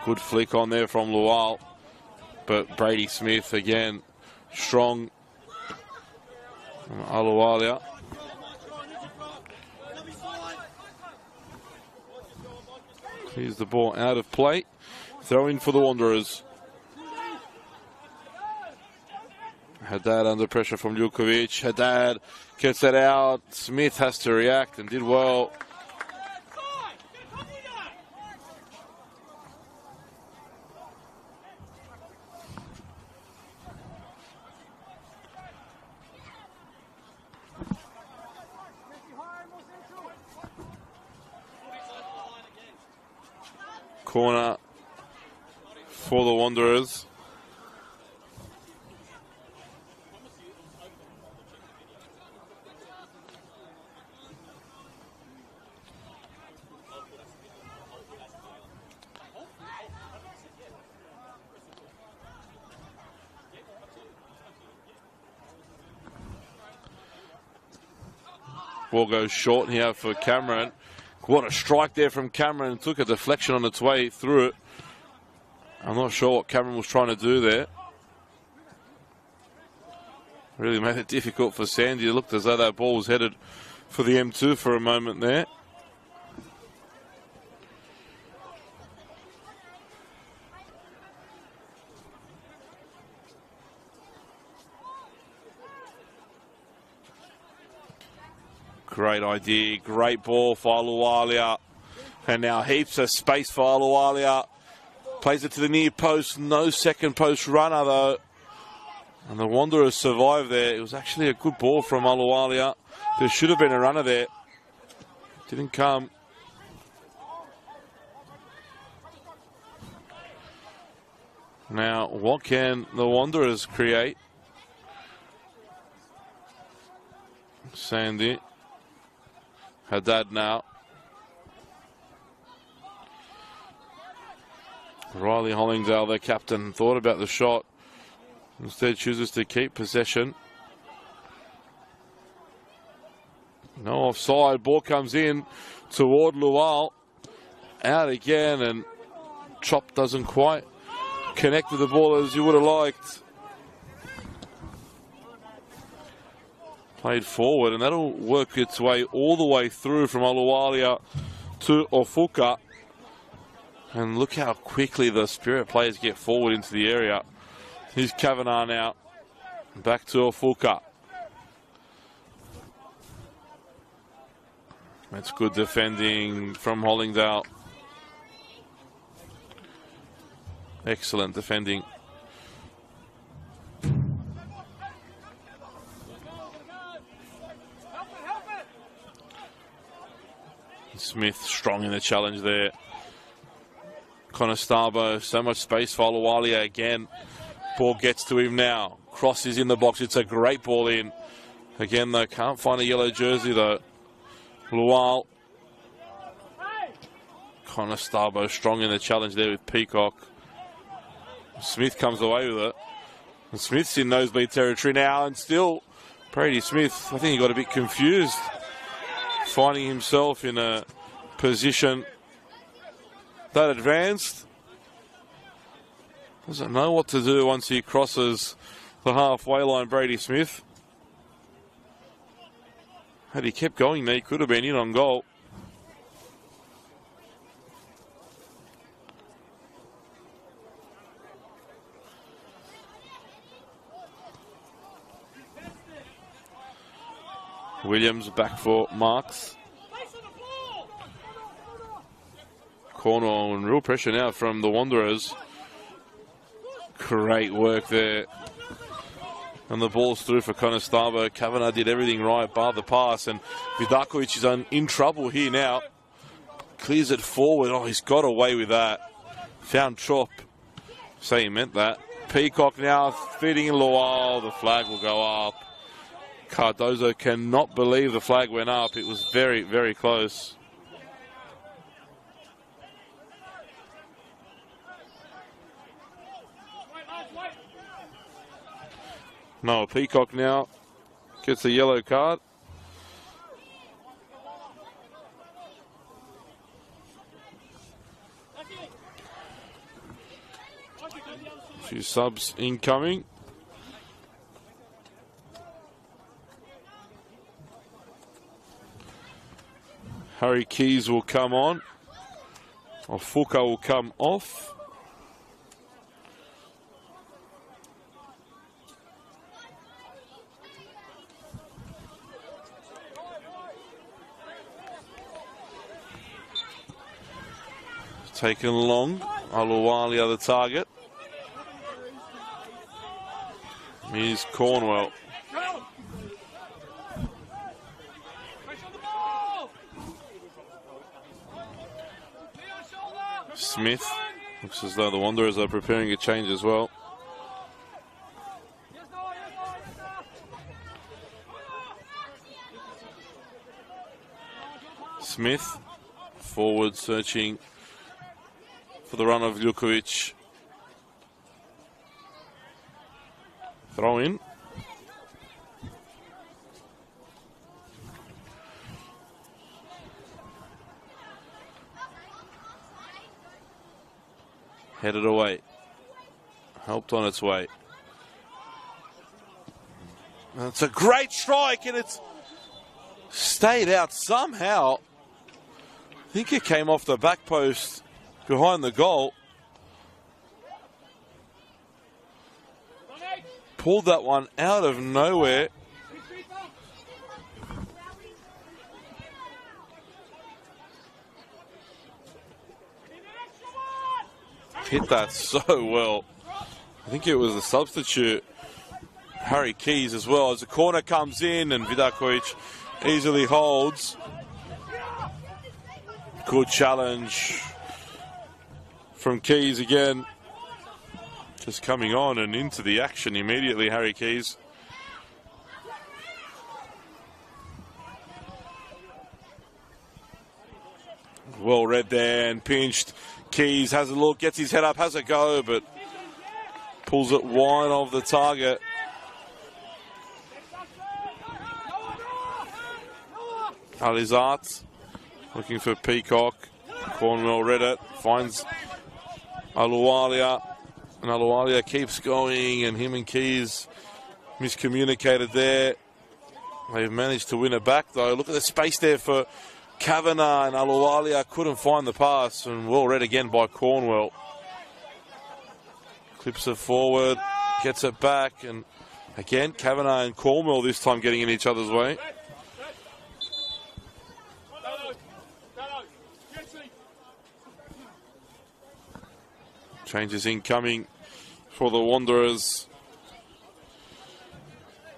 Good flick on there from Lual, but Brady Smith again strong. Aluwalia. Here's the ball out of play. Throw in for the Wanderers. Haddad under pressure from Ljulkovic. Haddad gets it out. Smith has to react and did well. Corner for the Wanderers. Ball goes short here for Cameron. What a strike there from Cameron. Took a deflection on its way through it. I'm not sure what Cameron was trying to do there. Really made it difficult for Sandy. It looked as though that ball was headed for the M2 for a moment there. Great idea, great ball for Aluwalia. And now heaps of space for Aluwalia. Plays it to the near post, no second post runner though. And the Wanderers survived there. It was actually a good ball from Aluwalia. There should have been a runner there. Didn't come. Now, what can the Wanderers create? Sandy. Haddad now. Riley Hollingdale, their captain, thought about the shot. Instead chooses to keep possession. No offside. Ball comes in toward Lual. Out again, and Chop doesn't quite connect with the ball as you would have liked. Played forward, and that'll work its way all the way through from Aluwalia to Ofuka. And look how quickly the Spirit players get forward into the area. Here's Kavanagh now. Back to Ofuka. That's good defending from Hollingdale. Excellent defending. Smith strong in the challenge there. Conestabo, so much space for Aluwalia again. Ball gets to him now. Cross is in the box. It's a great ball in. Again, though, can't find a yellow jersey, though. Lual. Conestabo strong in the challenge there with Peacock. Smith comes away with it. And Smith's in nosebleed territory now, and still Brady Smith, I think he got a bit confused, finding himself in a position that advanced. Doesn't know what to do once he crosses the halfway line, Brady Smith. Had he kept going there, he could have been in on goal. Williams back for marks. Corner and real pressure now from the Wanderers. Great work there. And the ball's through for Conestabo. Kavanagh did everything right, bar the pass. And Vidakovic is in trouble here now. Clears it forward. Oh, he's got away with that. Found Chop. Say he meant that. Peacock now feeding in Lual. The flag will go up. Cardozo cannot believe the flag went up. It was very, very close. Noah Peacock now gets a yellow card. A few subs incoming. Harry Keys will come on. Ofuka will come off. Taken long. Aluwalia the target. Here's Cornwell. Smith Looks as though the Wanderers are preparing a change as well. Smith, forward, searching for the run of Ljukovic. Throw in. Headed away. Helped on its way. It's a great strike, and it's stayed out somehow. I think it came off the back post behind the goal. Pulled that one out of nowhere. Hit that so well. I think it was the substitute, Harry Keys, as well. As the corner comes in and Vidakovic easily holds. Good challenge from Keys again. Just coming on and into the action immediately, Harry Keys. Well read there and pinched. Keys has a look, gets his head up, has a go, but pulls it wide of the target. Alizat looking for Peacock. Cornwell read it, finds Aluwalia. And Aluwalia keeps going, and him and Keys miscommunicated there. They've managed to win it back, though. Look at the space there for Kavanagh, and Aluwalia couldn't find the pass, and well read again by Cornwell. Clips it forward, gets it back, and again, Kavanagh and Cornwell this time getting in each other's way. Changes incoming for the Wanderers.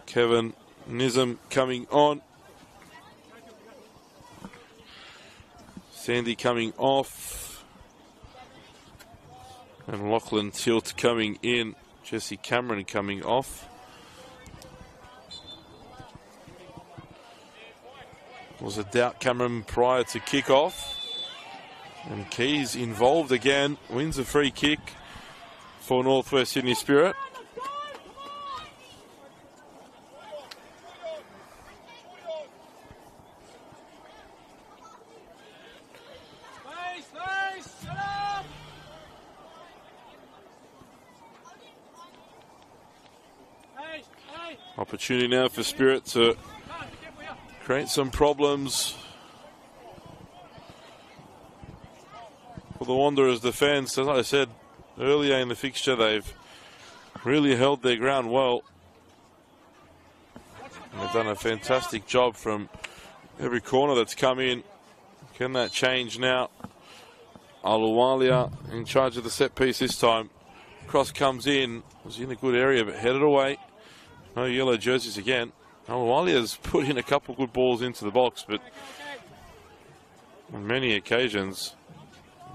Kevin Nizam coming on. Sandy coming off. And Lachlan Tilt coming in. Jesse Cameron coming off. Was a doubt Cameron prior to kick-off. And Keys involved again, wins a free kick for Northwest Sydney Spirit. Opportunity now for Spirit to create some problems for the Wanderers' defence. As I said earlier in the fixture, they've really held their ground well. And they've done a fantastic job from every corner that's come in. Can that change now? Aluwalia in charge of the set piece this time. Cross comes in. Was in a good area but headed away. No yellow jerseys again. Aluwalia's put in a couple good balls into the box, but on many occasions,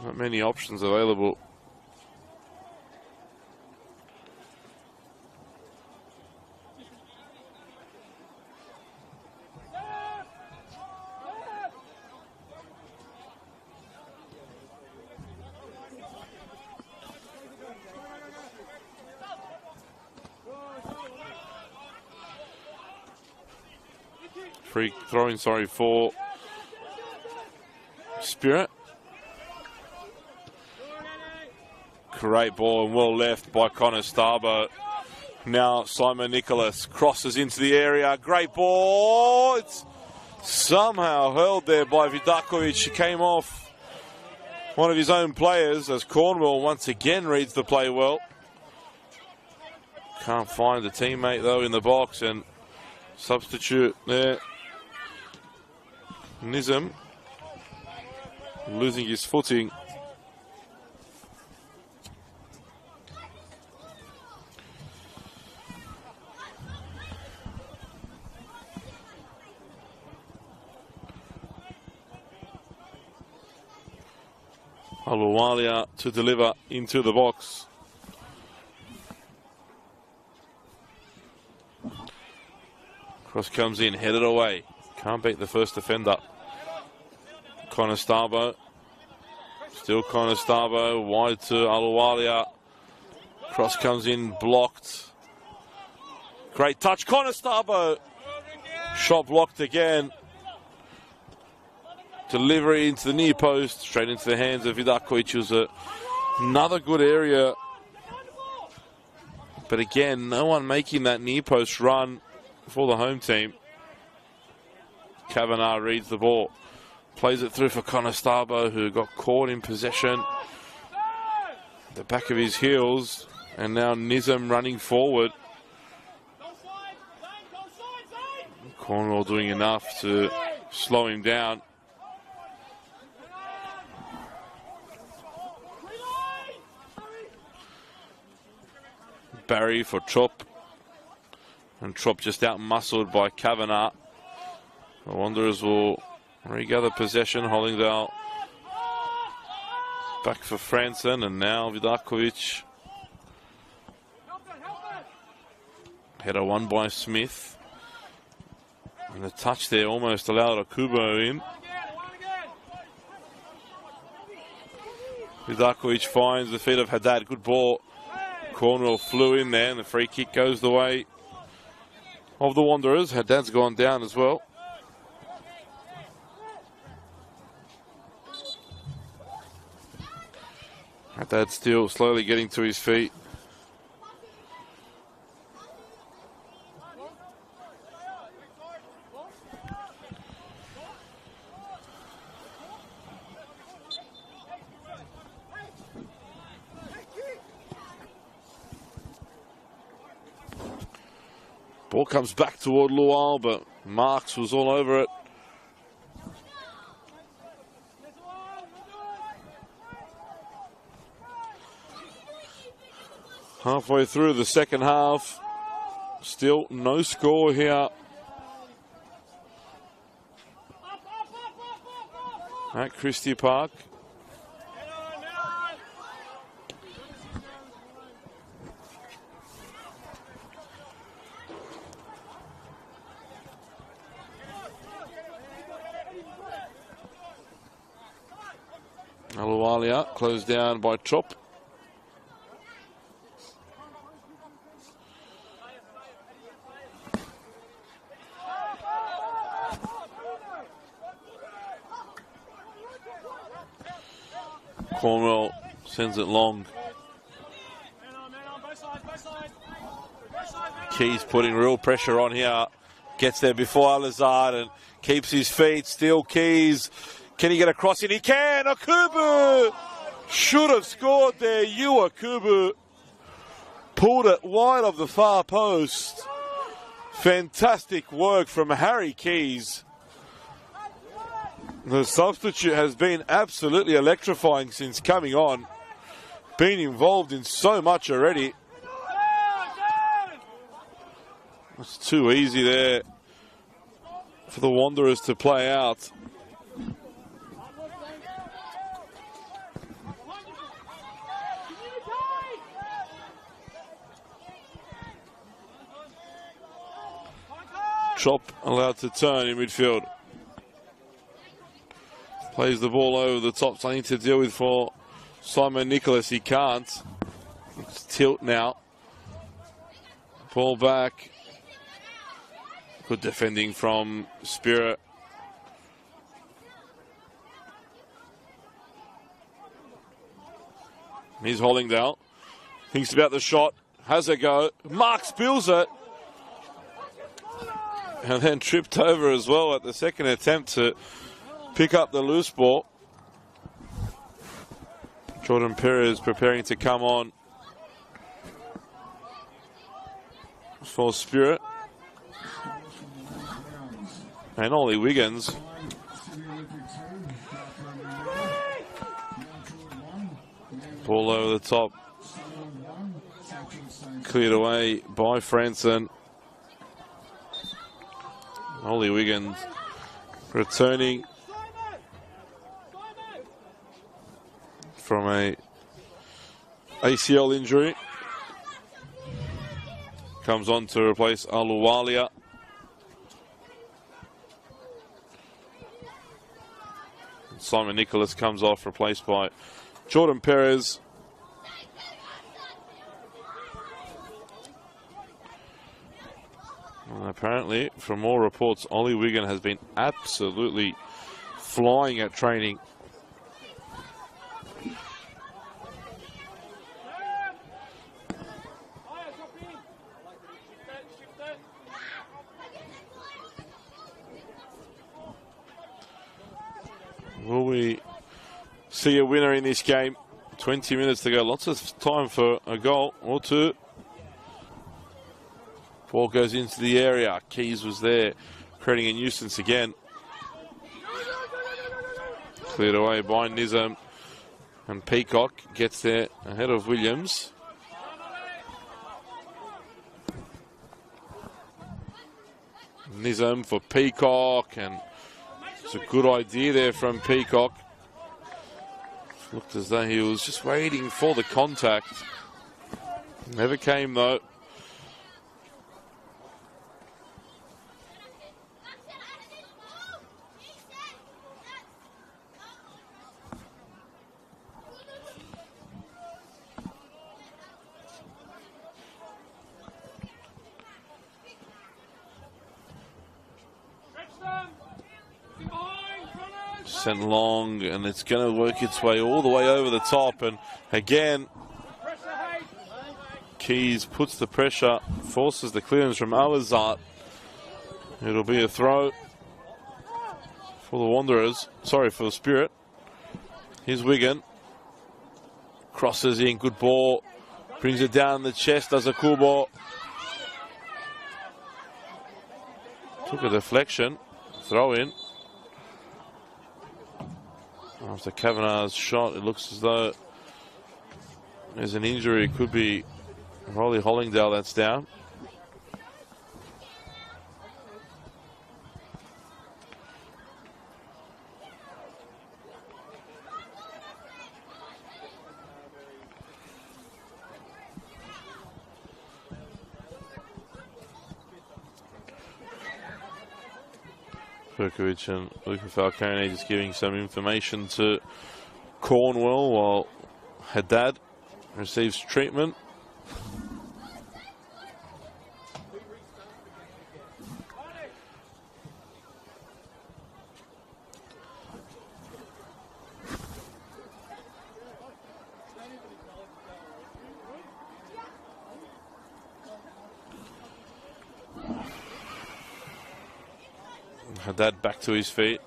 not many options available. Free throwing, for Spirit. Great ball and well left by Connor Starbo. Now Simon Nicholas crosses into the area. Great ball. It's somehow hurled there by Vidakovic. She came off one of his own players as Cornwell once again reads the play well. Can't find a teammate though in the box, and substitute there. Nizam losing his footing. Aluwalia to deliver into the box. Cross comes in, headed away. Can't beat the first defender. Conestabo. Still Conestabo. Wide to Aluwalia. Cross comes in, blocked. Great touch, Conestabo. Shot blocked again. Delivery into the near post, straight into the hands of Vidakovic. Was another good area. But again, no one making that near post run for the home team. Kavanagh reads the ball. Plays it through for Conestabo, who got caught in possession. The back of his heels. And now Nizam running forward. Cornwall doing enough to slow him down. Barry for Trop. And Trop just out-muscled by Kavanagh. The Wanderers will regather possession. Hollingdale back for Franson, and now Vidakovic. Header won by Smith. And the touch there almost allowed Okubo in. Vidakovic finds the feet of Haddad. Good ball. Cornwall flew in there, and the free kick goes the way of the Wanderers. Haddad's gone down as well. Haddad still slowly getting to his feet. Ball comes back toward Lual, but Marks was all over it. Halfway through the second half, still no score here at Christie Park. Aluwalia closed down by Trop. Cornwell sends it long. Keys putting real pressure on here. Gets there before Al-Azhar and keeps his feet. Still Keys. Can he get across it? He can! Okubo! Should have scored there. Okubo pulled it wide of the far post. Fantastic work from Harry Keys. The substitute has been absolutely electrifying since coming on. Been involved in so much already. It's too easy there for the Wanderers to play out. Chop allowed to turn in midfield. Plays the ball over the top, something to deal with for Simon Nicholas. He can't. It's tilt now. Ball back. Good defending from Spirit. Here's Hollingdale. Thinks about the shot. Has a go. Mark spills it. And then tripped over as well at the second attempt to pick up the loose ball. Jordan Perez preparing to come on for Spirit. And Ollie Wiggins. Ball over the top. Cleared away by Franson. Ollie Wiggins returning from a ACL injury. Comes on to replace Aluwalia. Simon Nicholas comes off, replaced by Jordan Perez. And apparently, from all reports, Ollie Wiggin has been absolutely flying at training. Will we see a winner in this game? 20 minutes to go. Lots of time for a goal or two. Ball goes into the area. Keys was there, creating a nuisance again. Cleared away by Nizam. And Peacock gets there ahead of Williams. Nizam for Peacock, and it's a good idea there from Peacock. Looked as though he was just waiting for the contact. Never came though. Sent long, and it's going to work its way all the way over the top. And again, Keys puts the pressure, forces the clearance from Alizat. It'll be a throw for the Wanderers. Sorry, for the Spirit. Here's Wigan. Crosses in, good ball. Brings it down the chest, does a cool ball. Took a deflection. Throw in. After Kavanagh's shot, it looks as though there's an injury. It could be Rolly Hollingdale that's down. Perkovic and Luca Falcone just giving some information to Cornwell while Haddad receives treatment. Haddad back to his feet.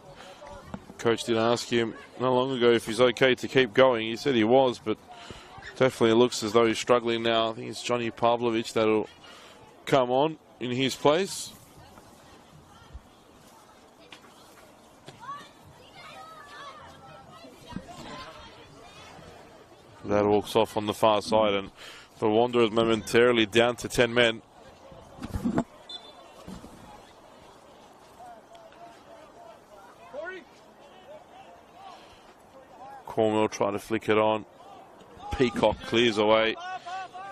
Coach did ask him not long ago if he's okay to keep going. He said he was, but definitely looks as though he's struggling now. I think it's Johnny Pavlovich that'll come on in his place. That walks off on the far side, and the Wanderers momentarily down to 10 men. Cornwell trying to flick it on. Peacock clears away.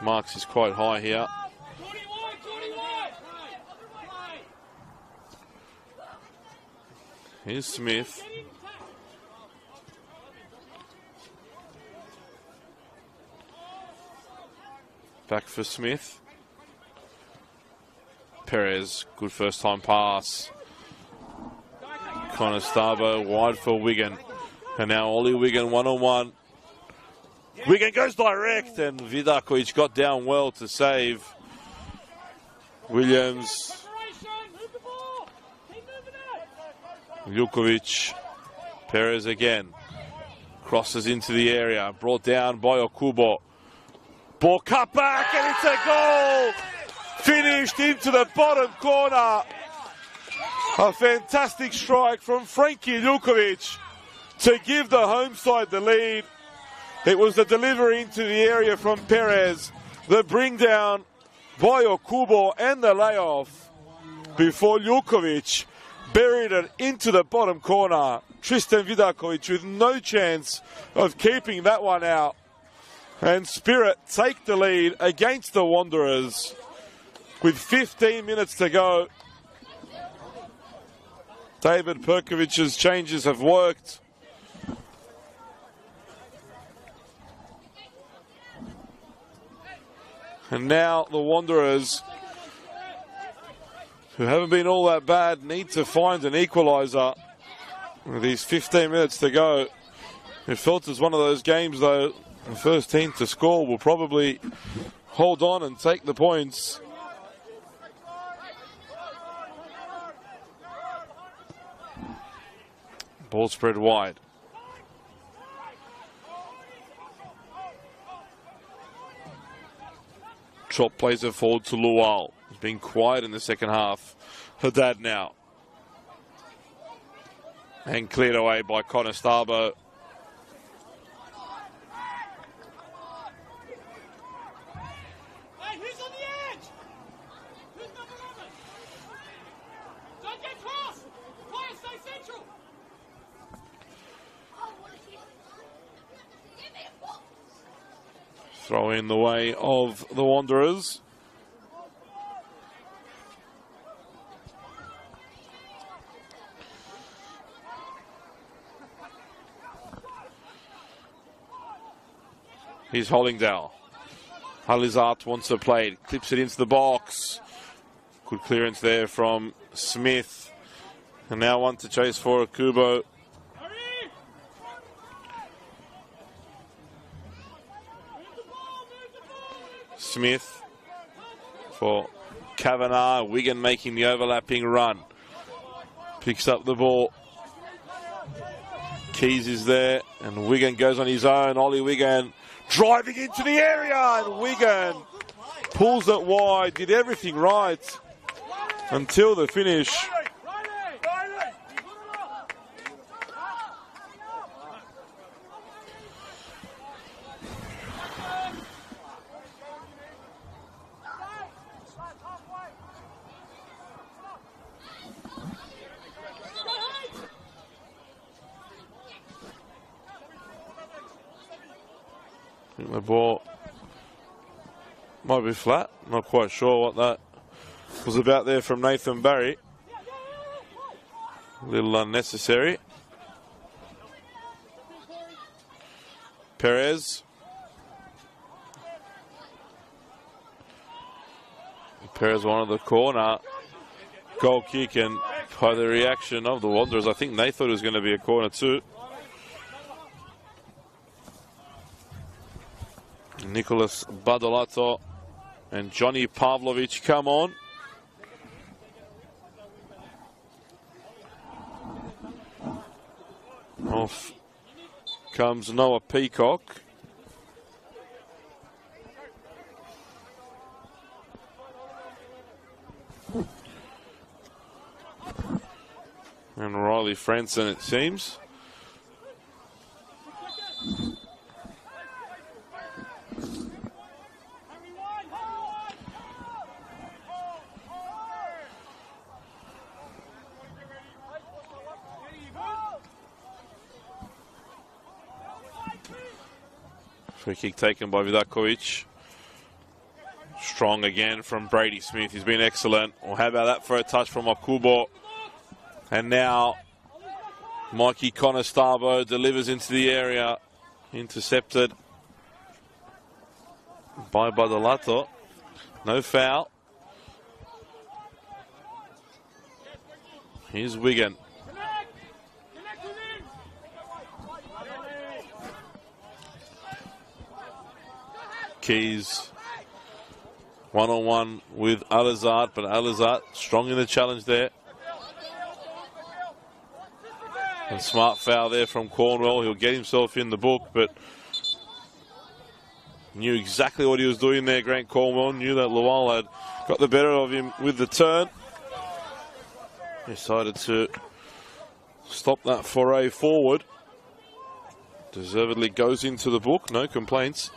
Marks is quite high here. Here's Smith. Back for Smith. Perez, good first time pass. Connor Starbo wide for Wigan. And now Ollie Wigan one-on-one. Wigan goes direct, and Vidakovic got down well to save. Williams. Ljukovic. Perez again. Crosses into the area. Brought down by Okubo. Ball cut back, and it's a goal! Finished into the bottom corner. A fantastic strike from Frankie Ljukovic to give the home side the lead. It was the delivery into the area from Perez, the bring down by Okubo, and the layoff before Ljukovic buried it into the bottom corner. Tristan Vidakovic with no chance of keeping that one out. And Spirit take the lead against the Wanderers with 15 minutes to go. David Perkovic's changes have worked. And now the Wanderers, who haven't been all that bad, need to find an equaliser with these 15 minutes to go. It felt as one of those games, though, the first team to score will probably hold on and take the points. Ball spread wide. Chop plays it forward to Lual. He's been quiet in the second half. Haddad now. And cleared away by Connor Starbo. Hey, who's on the edge? Who's number 11? Don't get cross! Players stay central! Throw in the way of the Wanderers. Here's Hollingdale. Halizart wants to play it, clips it into the box. Good clearance there from Smith. And now one to chase for Kubo. Smith for Kavanagh. Wigan making the overlapping run. Picks up the ball. Keys is there, and Wigan goes on his own. Ollie Wigan driving into the area, and Wigan pulls it wide. Did everything right until the finish. The ball might be flat. Not quite sure what that was about there from Nathan Barry. A little unnecessary. Perez. Perez wanted the corner. Goal kick, and by the reaction of the Wanderers, I think they thought it was going to be a corner too. Nicholas Badolato and Johnny Pavlovic come on. Off comes Noah Peacock. And Riley Franson, it seems. Free kick taken by Vidakovic. Strong again from Brady Smith. He's been excellent. Well, how about that for a touch from Akubo? And now Mikey Conestarbo delivers into the area. Intercepted by Badolato. No foul. Here's Wigan. Keys one-on-one with Alizart, but Alizart strong in the challenge there. And smart foul there from Cornwell. He'll get himself in the book, but knew exactly what he was doing there, Grant Cornwell. Knew that Lual had got the better of him with the turn. Decided to stop that foray forward. Deservedly goes into the book, no complaints.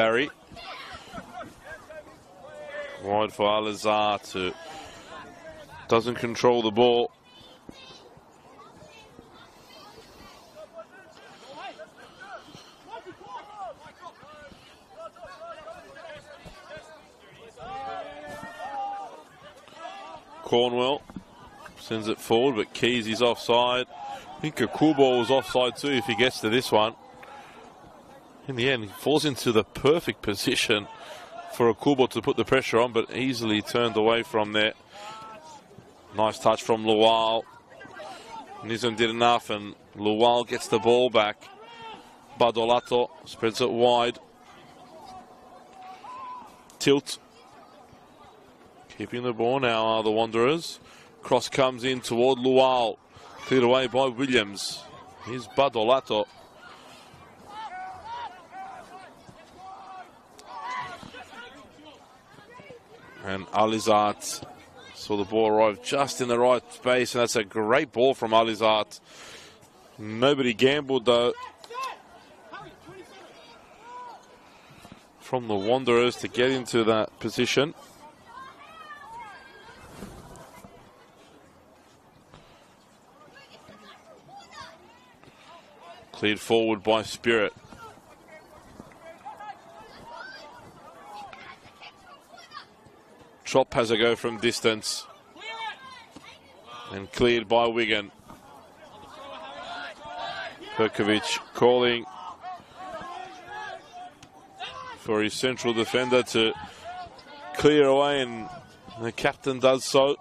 Barry. Wide for Alizat, who doesn't control the ball. Cornwell sends it forward, but Keys is offside. I think Akubo was offside too if he gets to this one. In the end, he falls into the perfect position for Akubo to put the pressure on, but easily turned away from there. Nice touch from Lual. Nizam did enough, and Lual gets the ball back. Badolato spreads it wide. Tilt. Keeping the ball now are the Wanderers. Cross comes in toward Lual. Cleared away by Williams. Here's Badolato. And Alizat saw the ball arrive just in the right space, and that's a great ball from Alizat. Nobody gambled though from the Wanderers to get into that position. Cleared forward by Spirit. Trop has a go from distance. And cleared by Wigan. Perkovic calling for his central defender to clear away, and the captain does so.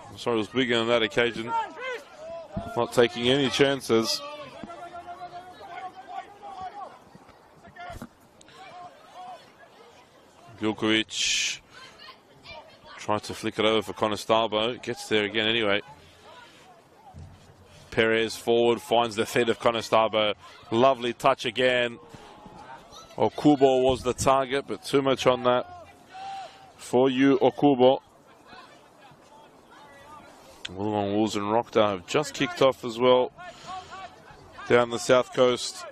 I'm sorry, it was Wigan on that occasion. Not taking any chances. Gilkovic tries to flick it over for Conestablo. Gets there again anyway. Perez forward, finds the feet of Conestablo. Lovely touch again. Okubo was the target, but too much on that for you, Okubo. Wollongong Wolves and Rockdale have just kicked off as well down the south coast.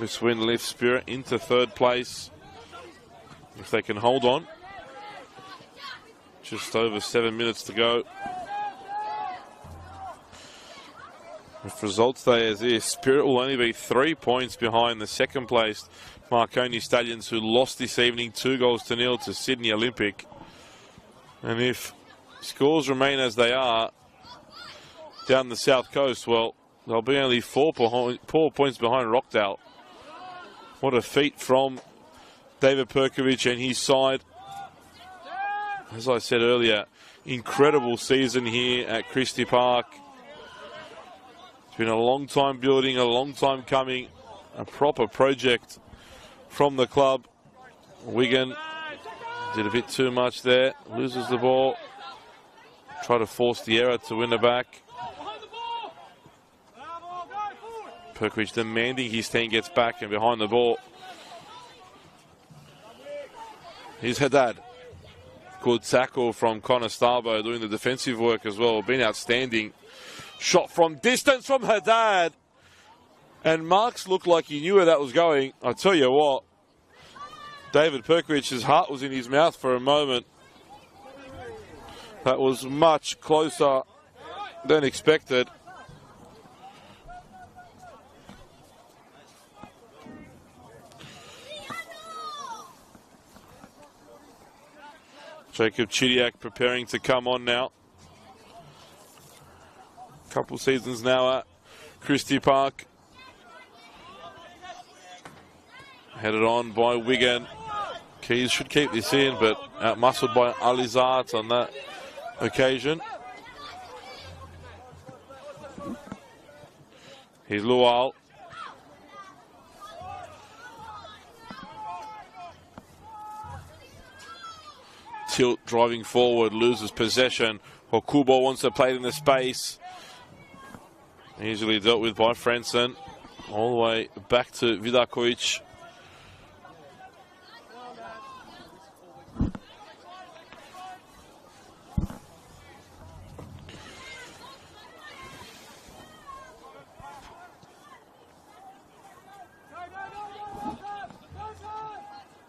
This win lifts Spirit into third place. If they can hold on. Just over 7 minutes to go. If results stay as is, Spirit will only be 3 points behind the second placed Marconi Stallions, who lost this evening 2-0 to Sydney Olympic. And if scores remain as they are down the south coast, well, they'll be only 4 points behind Rockdale. What a feat from David Perkovic and his side. As I said earlier, incredible season here at Christie Park. It's been a long time building, a long time coming, a proper project from the club. Wigan did a bit too much there, loses the ball. Try to force the error to win it back. Perkovic demanding his team gets back and behind the ball. Here's Haddad. Good tackle from Conestablo, doing the defensive work as well. Been outstanding. Shot from distance from Haddad. And Marks looked like he knew where that was going. I tell you what, David Perkovic's heart was in his mouth for a moment. That was much closer than expected. Jacob Chidiak preparing to come on now. Couple seasons now at Christie Park. Headed on by Wigan. Keys should keep this in, but outmuscled by Alizat on that occasion. Here's Lual. Tilt driving forward, loses possession. Okubo wants to play it in the space. Easily dealt with by Franson. All the way back to Vidakovic.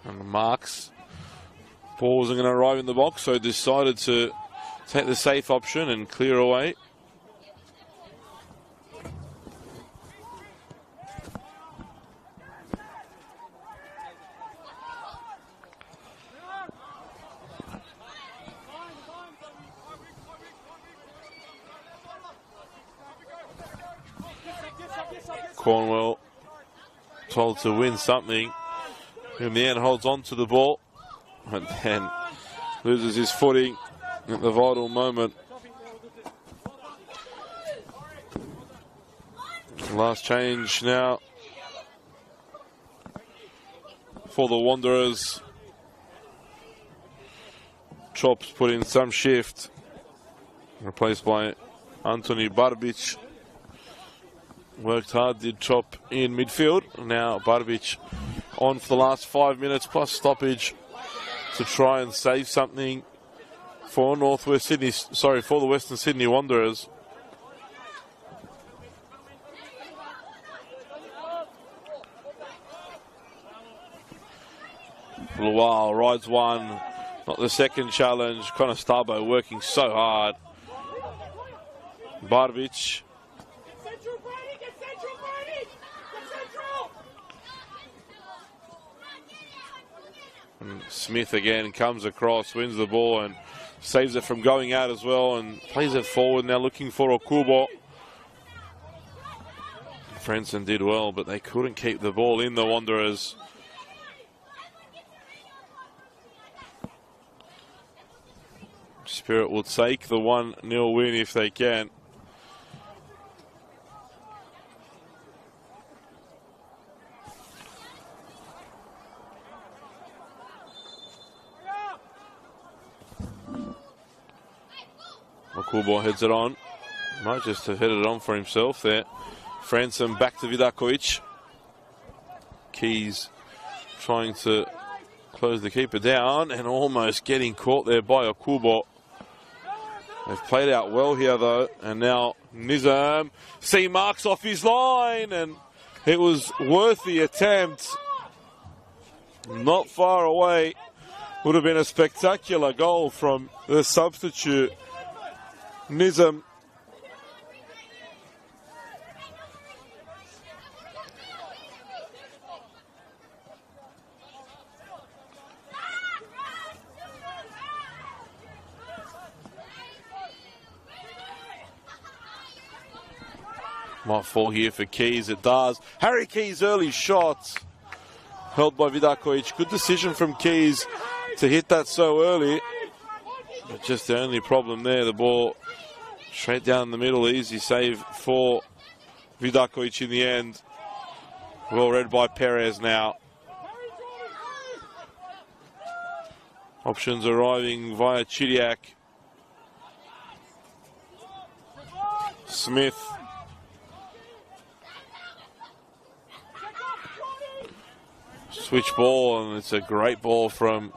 And Marks. Ball wasn't going to arrive in the box, so decided to take the safe option and clear away. Cornwell told to win something. In the end, holds on to the ball and then loses his footing at the vital moment. Last change now for the Wanderers. Chops put in some shift, replaced by Anthony Barbic. Worked hard, did Chop in midfield. Now Barbic on for the last 5 minutes plus stoppage to try and save something for for the Western Sydney Wanderers. Luau rides one, not the second challenge. Connor Starbo working so hard. Barbic. And Smith again comes across, wins the ball and saves it from going out as well and plays it forward now looking for Okubo. Frenson did well, but they couldn't keep the ball in, the Wanderers. Spirit will take the 1-0 win if they can. Okubo heads it on. Might just have headed it on for himself there. Franson back to Vidakovic. Keys trying to close the keeper down and almost getting caught there by Okubo. They've played out well here though, and now Nizam marks off his line, and it was worth the attempt. Not far away. Would have been a spectacular goal from the substitute Nizam. Might fall here for Keys, it does. Harry Keys' early shot held by Vidakovic. Good decision from Keys to hit that so early. But just the only problem there, the ball straight down the middle. Easy save for Vidakovic in the end. Well read by Perez now. Options arriving via Chidiac. Smith. Switch ball, and it's a great ball from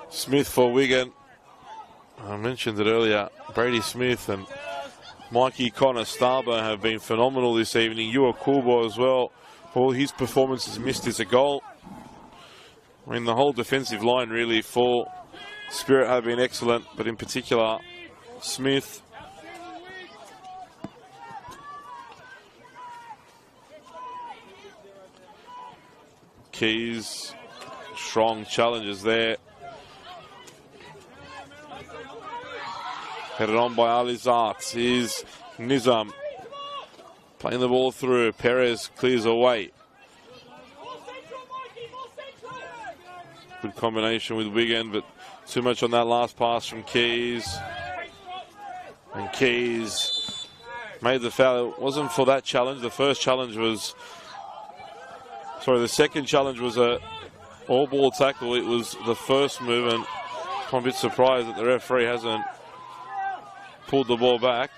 Smith for Wigan. I mentioned it earlier, Brady Smith and Mikey Connor Starbo have been phenomenal this evening. Yua Kubo as well. All his performances missed is a goal. I mean, the whole defensive line really for Spirit have been excellent, but in particular, Smith. Keys, strong challenges there. Headed on by Alizat. Here's Nizam playing the ball through. Perez clears away. Good combination with Wigan, but too much on that last pass from Keys. And Keys made the foul. It wasn't for that challenge. The first challenge was... Sorry, the second challenge was a all-ball tackle. It was the first move, and I'm a bit surprised that the referee hasn't pulled the ball back.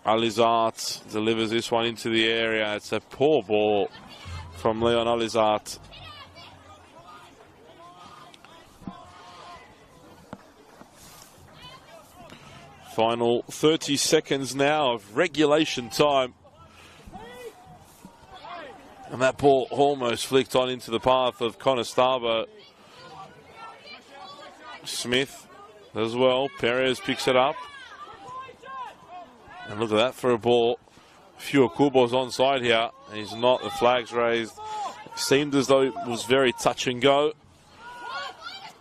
Alizat delivers this one into the area. It's a poor ball from Leon Alizat. Final 30 seconds now of regulation time. And that ball almost flicked on into the path of Conestabo. Smith as well. Perez picks it up. And look at that for a ball. A few Okubos onside here. He's not. The flag's raised. It seemed as though it was very touch and go.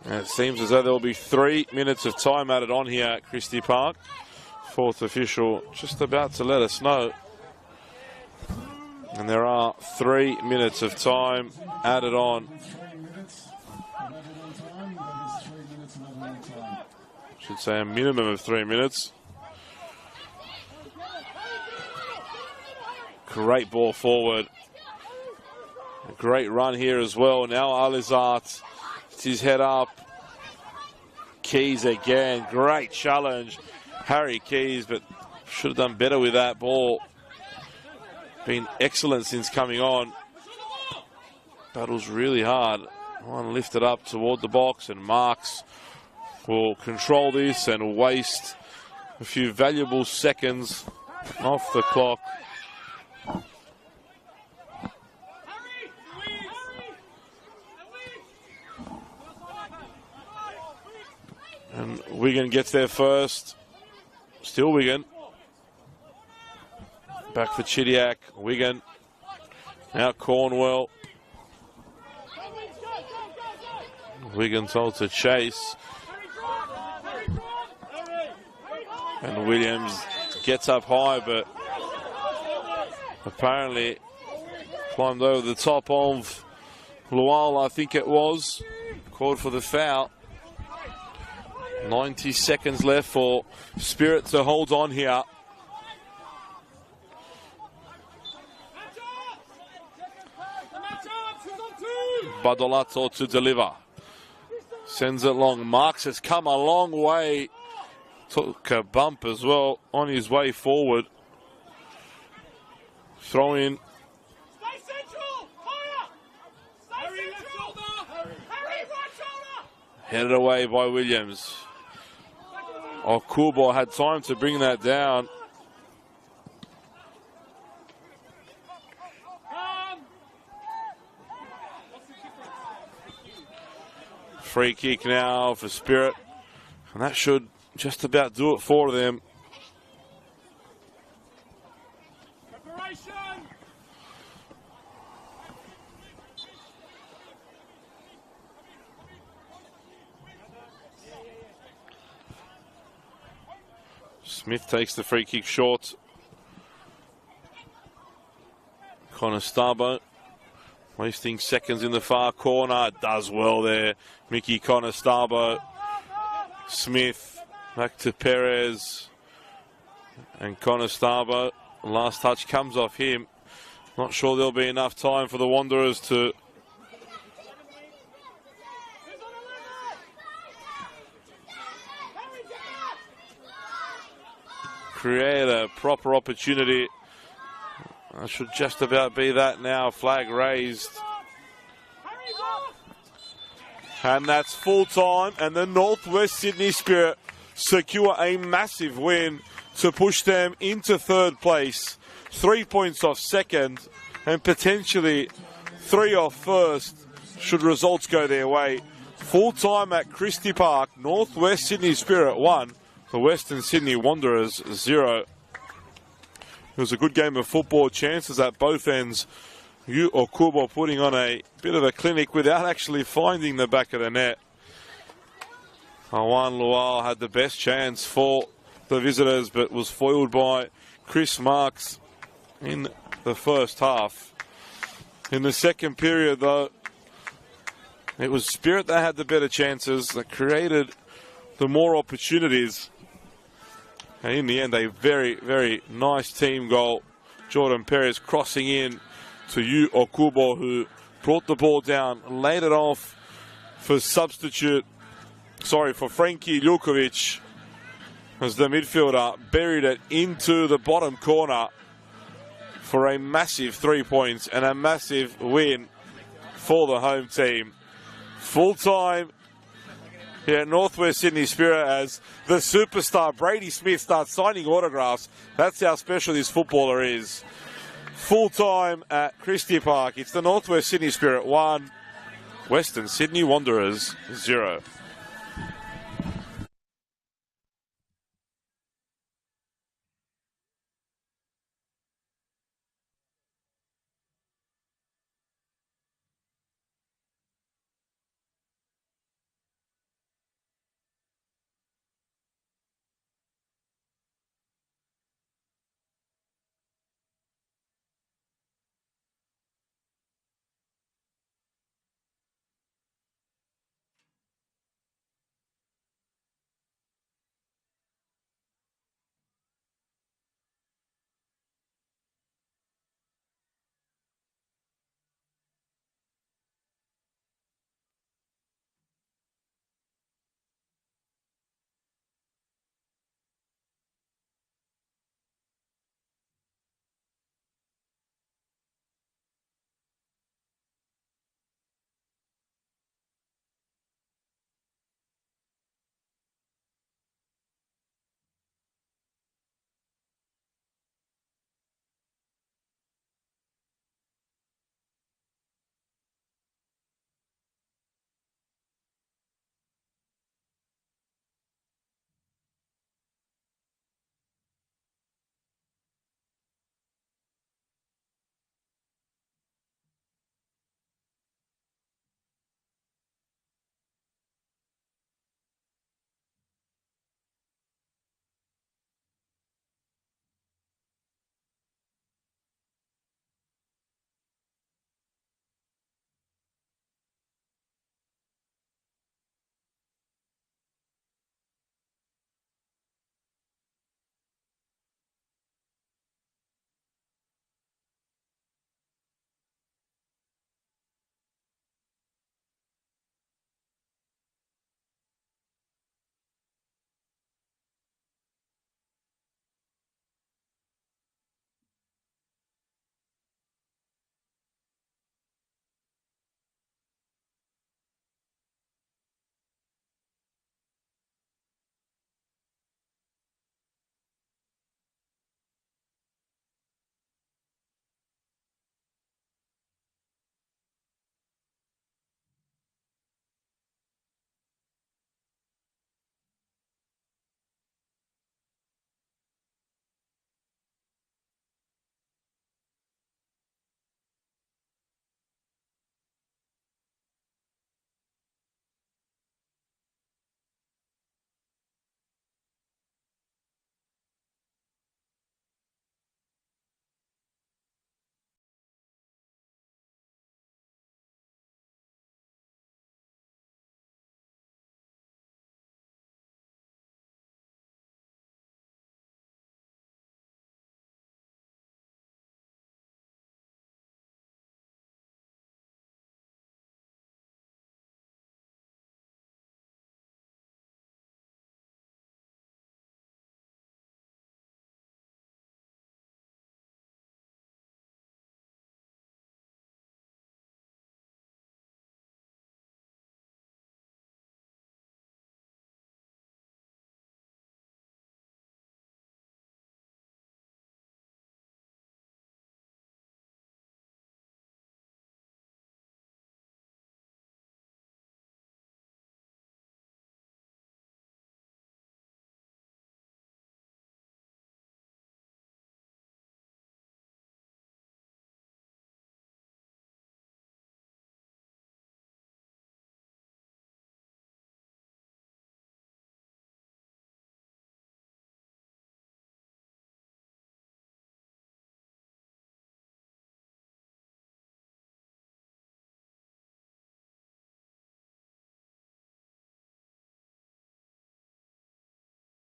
And it seems as though there will be 3 minutes of time added on here at Christie Park. Fourth official just about to let us know. And there are 3 minutes of time added on. 3 minutes of added on time. That is 3 minutes of added on time. Should say a minimum of 3 minutes. Great ball forward. A great run here as well. Now Alizart. It's his head up. Keys again. Great challenge. Harry Keys, but should have done better with that ball. Been excellent since coming on. Battles really hard. One lifted up toward the box, and Marks will control this and waste a few valuable seconds off the clock. And Wigan gets there first. Still Wigan. Back for Chidiac. Wigan. Now Cornwell. Wigan told to chase. And Williams gets up high, but apparently climbed over the top of Lual, I think it was. Called for the foul. 90 seconds left for Spirit to hold on here. Badolato to deliver. Sends it long. Marks has come a long way. Took a bump as well on his way forward. Throw in. Headed away by Williams. Okubo had time to bring that down. Free kick now for Spirit. And that should just about do it for them. Smith takes the free kick short. Conestabo wasting seconds in the far corner. Does well there. Mickey Conestabo. Smith back to Perez. And Conestabo. Last touch comes off him. Not sure there'll be enough time for the Wanderers to create a proper opportunity. That should just about be that now. Flag raised. And that's full time. And the Northwest Sydney Spirit secure a massive win to push them into third place. 3 points off second and potentially 3 off first should results go their way. Full time at Christie Park. Northwest Sydney Spirit 1. The Western Sydney Wanderers 0. It was a good game of football. Chances at both ends. Yu Okubo putting on a bit of a clinic without actually finding the back of the net. Awan Lual had the best chance for the visitors, but was foiled by Chris Marks in the first half. In the second period, though, it was Spirit that had the better chances, that created the more opportunities. And in the end, a very, very nice team goal. Jordan Perez crossing in to Yu Okubo, who brought the ball down, laid it off for Frankie Ljukovic, as the midfielder buried it into the bottom corner for a massive 3 points and a massive win for the home team. Full time Yeah, Northwest Sydney Spirit as the superstar Brady Smith starts signing autographs. That's how special this footballer is. Full time at Christie Park. It's the Northwest Sydney Spirit 1, Western Sydney Wanderers 0.